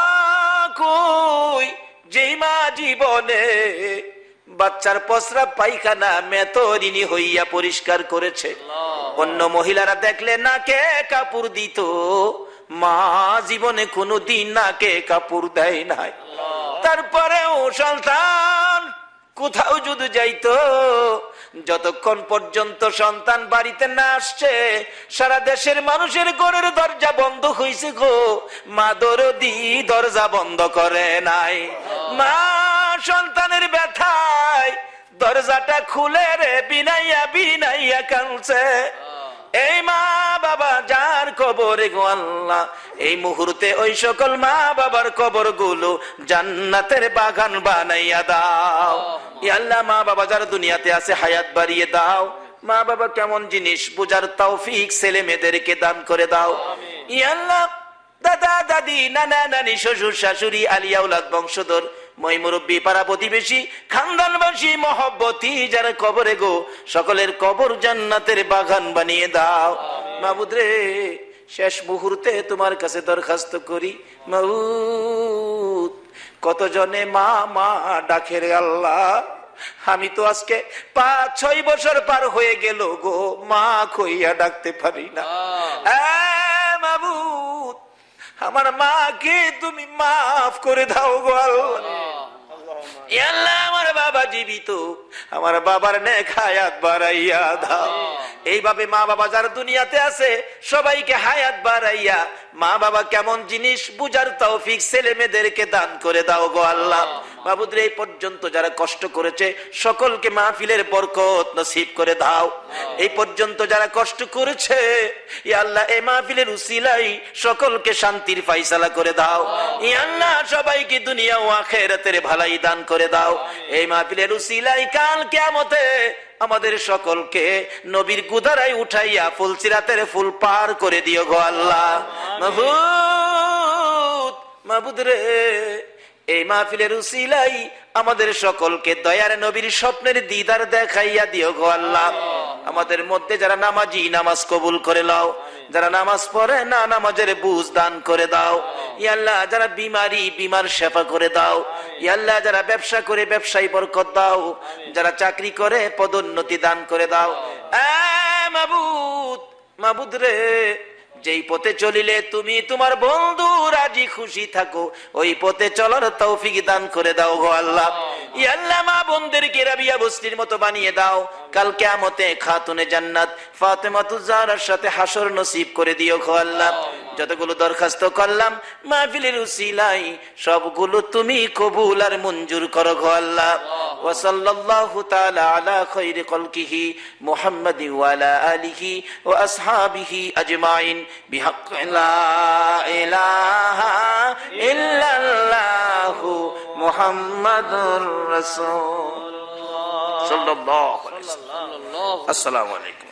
কই, যেই মা জীবনে বাচ্চার পসরা পায়খানা মেতরিনী হইয়া পরিষ্কার করেছে, অন্য মহিলারা দেখলে নাকে কাপড় দিত, মা জীবনে কোনোদিন নাকে কাপড় দেয় নাই। তারপরেও সন্তান কোথাও যদি যাইতো, যতক্ষণ পর্যন্ত সন্তান বাড়িতে না আসছে সারা দেশের মানুষের ঘরের দরজা বন্ধ হইছে গো, মা দরদি দরজা বন্ধ করে নাই। মা সন্তানের ব্যথায় দরজাটা খুলে রে বিনাইয়া বিনাইয়া কাঁদছে। এই মা বাবা যার কবরে গো আল্লাহ, এই মুহূর্তে ওই সকল মা বাবার কবর গুলো জান্নাতের বাগান বানাইয়া দাও। ইয়া আল্লাহ, মা বাবা যারা দুনিয়াতে আছে হায়াত বাড়িয়ে দাও। মা বাবা কেমন জিনিস বুঝার তৌফিক ছেলে মেয়েদেরকে দান করে দাও। ইয়া আল্লাহ, দাদা দাদি নানা নানি শ্বশুর শাশুড়ি আলিয়া উলাদ বংশধর মই মুরব্বী পাড়া প্রতিবেশী খানদানবাসী মহব্বতী যারা কবরে গো, সকলের কবর জান্নাতের বাগান বানিয়ে দাও। মাবুদ রে, শেষ মুহূর্তে তোমার কাছে দরখাস্ত করি, মাবুদ কতজনে মা মা ডাকে রে আল্লাহ, আমি তো আজকে 5-6 বছর পার হয়ে গেল গো, মা কইয়া ডাকতে পারি না। মাবুদ, আমার মাকে তুমি মাফ করে দাও গো আল্লাহ। আল্লাহ, আমার বাবা বাবা জীবিত, আমার বাবার নেক হায়াত বাড়াইয়া দাও। এইভাবে মা বাবা যারা দুনিয়াতে আছে সবাইকে হায়াত বাড়াইয়া মা বাবা কেমন জিনিস বুঝার তৌফিক ছেলে মেয়েদেরকে দান করে দাও গো আল্লাহ। মাবুদ রে, এই পর্যন্ত যারা কষ্ট করেছে সকলকে মাহফিলের বরকত নসিব করে দাও। এই পর্যন্ত যারা কষ্ট করেছে ইয়া আল্লাহ, এই মাহফিলের উসিলায় সকলকে শান্তির ফায়সালা করে দাও। ইয়া আল্লাহ, সবাইকে দুনিয়া ও আখিরাতের ভালাই দান করে দাও। এই মাহফিলের উসিলায় কাল কিয়ামতে আমাদের সকলকে নবীর গুদারায় উঠাইয়া ফুলসিরাতের ফুল পার করে দিও গো আল্লাহ। মাবুদ, মাবুদ রে, এই মাহফিলের উসিলাই আমাদের সকলকে দয়ার নবীর স্বপ্নের দিদার দেখাইয়া দিও গো আল্লাহ। আমাদের মধ্যে যারা নামাজি নামাজ কবুল করে নাও, যারা নামাজ পড়ে না নামাজের বুঝ দান করে দাও। ইয়া আল্লাহ, যারা বিমারি বিমার সেবা করে দাও। ইয়া আল্লাহ, যারা ব্যবসা করে ব্যবসায়ী বরকত দাও, যারা চাকরি করে পদোন্নতি দান করে দাও। মাবুদ, মাবুদ রে, যেই পথে চলিলে তুমি তোমার বন্ধু রাজি খুশি থাকো ওই পথে চলার তৌফিক দান করে দাও গো আল্লাহ। ইয়া আল্লাহ, মা বোনদেরকে রাবিয়া বস্তির মতো বানিয়ে দাও। কাল কিয়ামতে খাতুনে জান্নাত ফাতেমাতুজ জাহরার সাথে হাসর নসিব করে দিও গো আল্লাহ। যতগুলো দরখাস্ত করলাম মাহফিলের উসিলাই সবগুলো তুমি কবুল আর মঞ্জুর করো গো আল্লাহ। ওয়া সাল্লাল্লাহু তাআলা আলা খায়রি খালকিহি মুহাম্মাদিন ওয়া আলা আলিহি ওয়া আসহাবিহি আজমাইন বিহাক্কি লা ইলাহা ইল্লাল্লাহু মুহাম্মাদুর রাসূলুল্লাহ সাল্লাল্লাহু আলাইহি ওয়াসাল্লাম। আসসালামু আলাইকুম।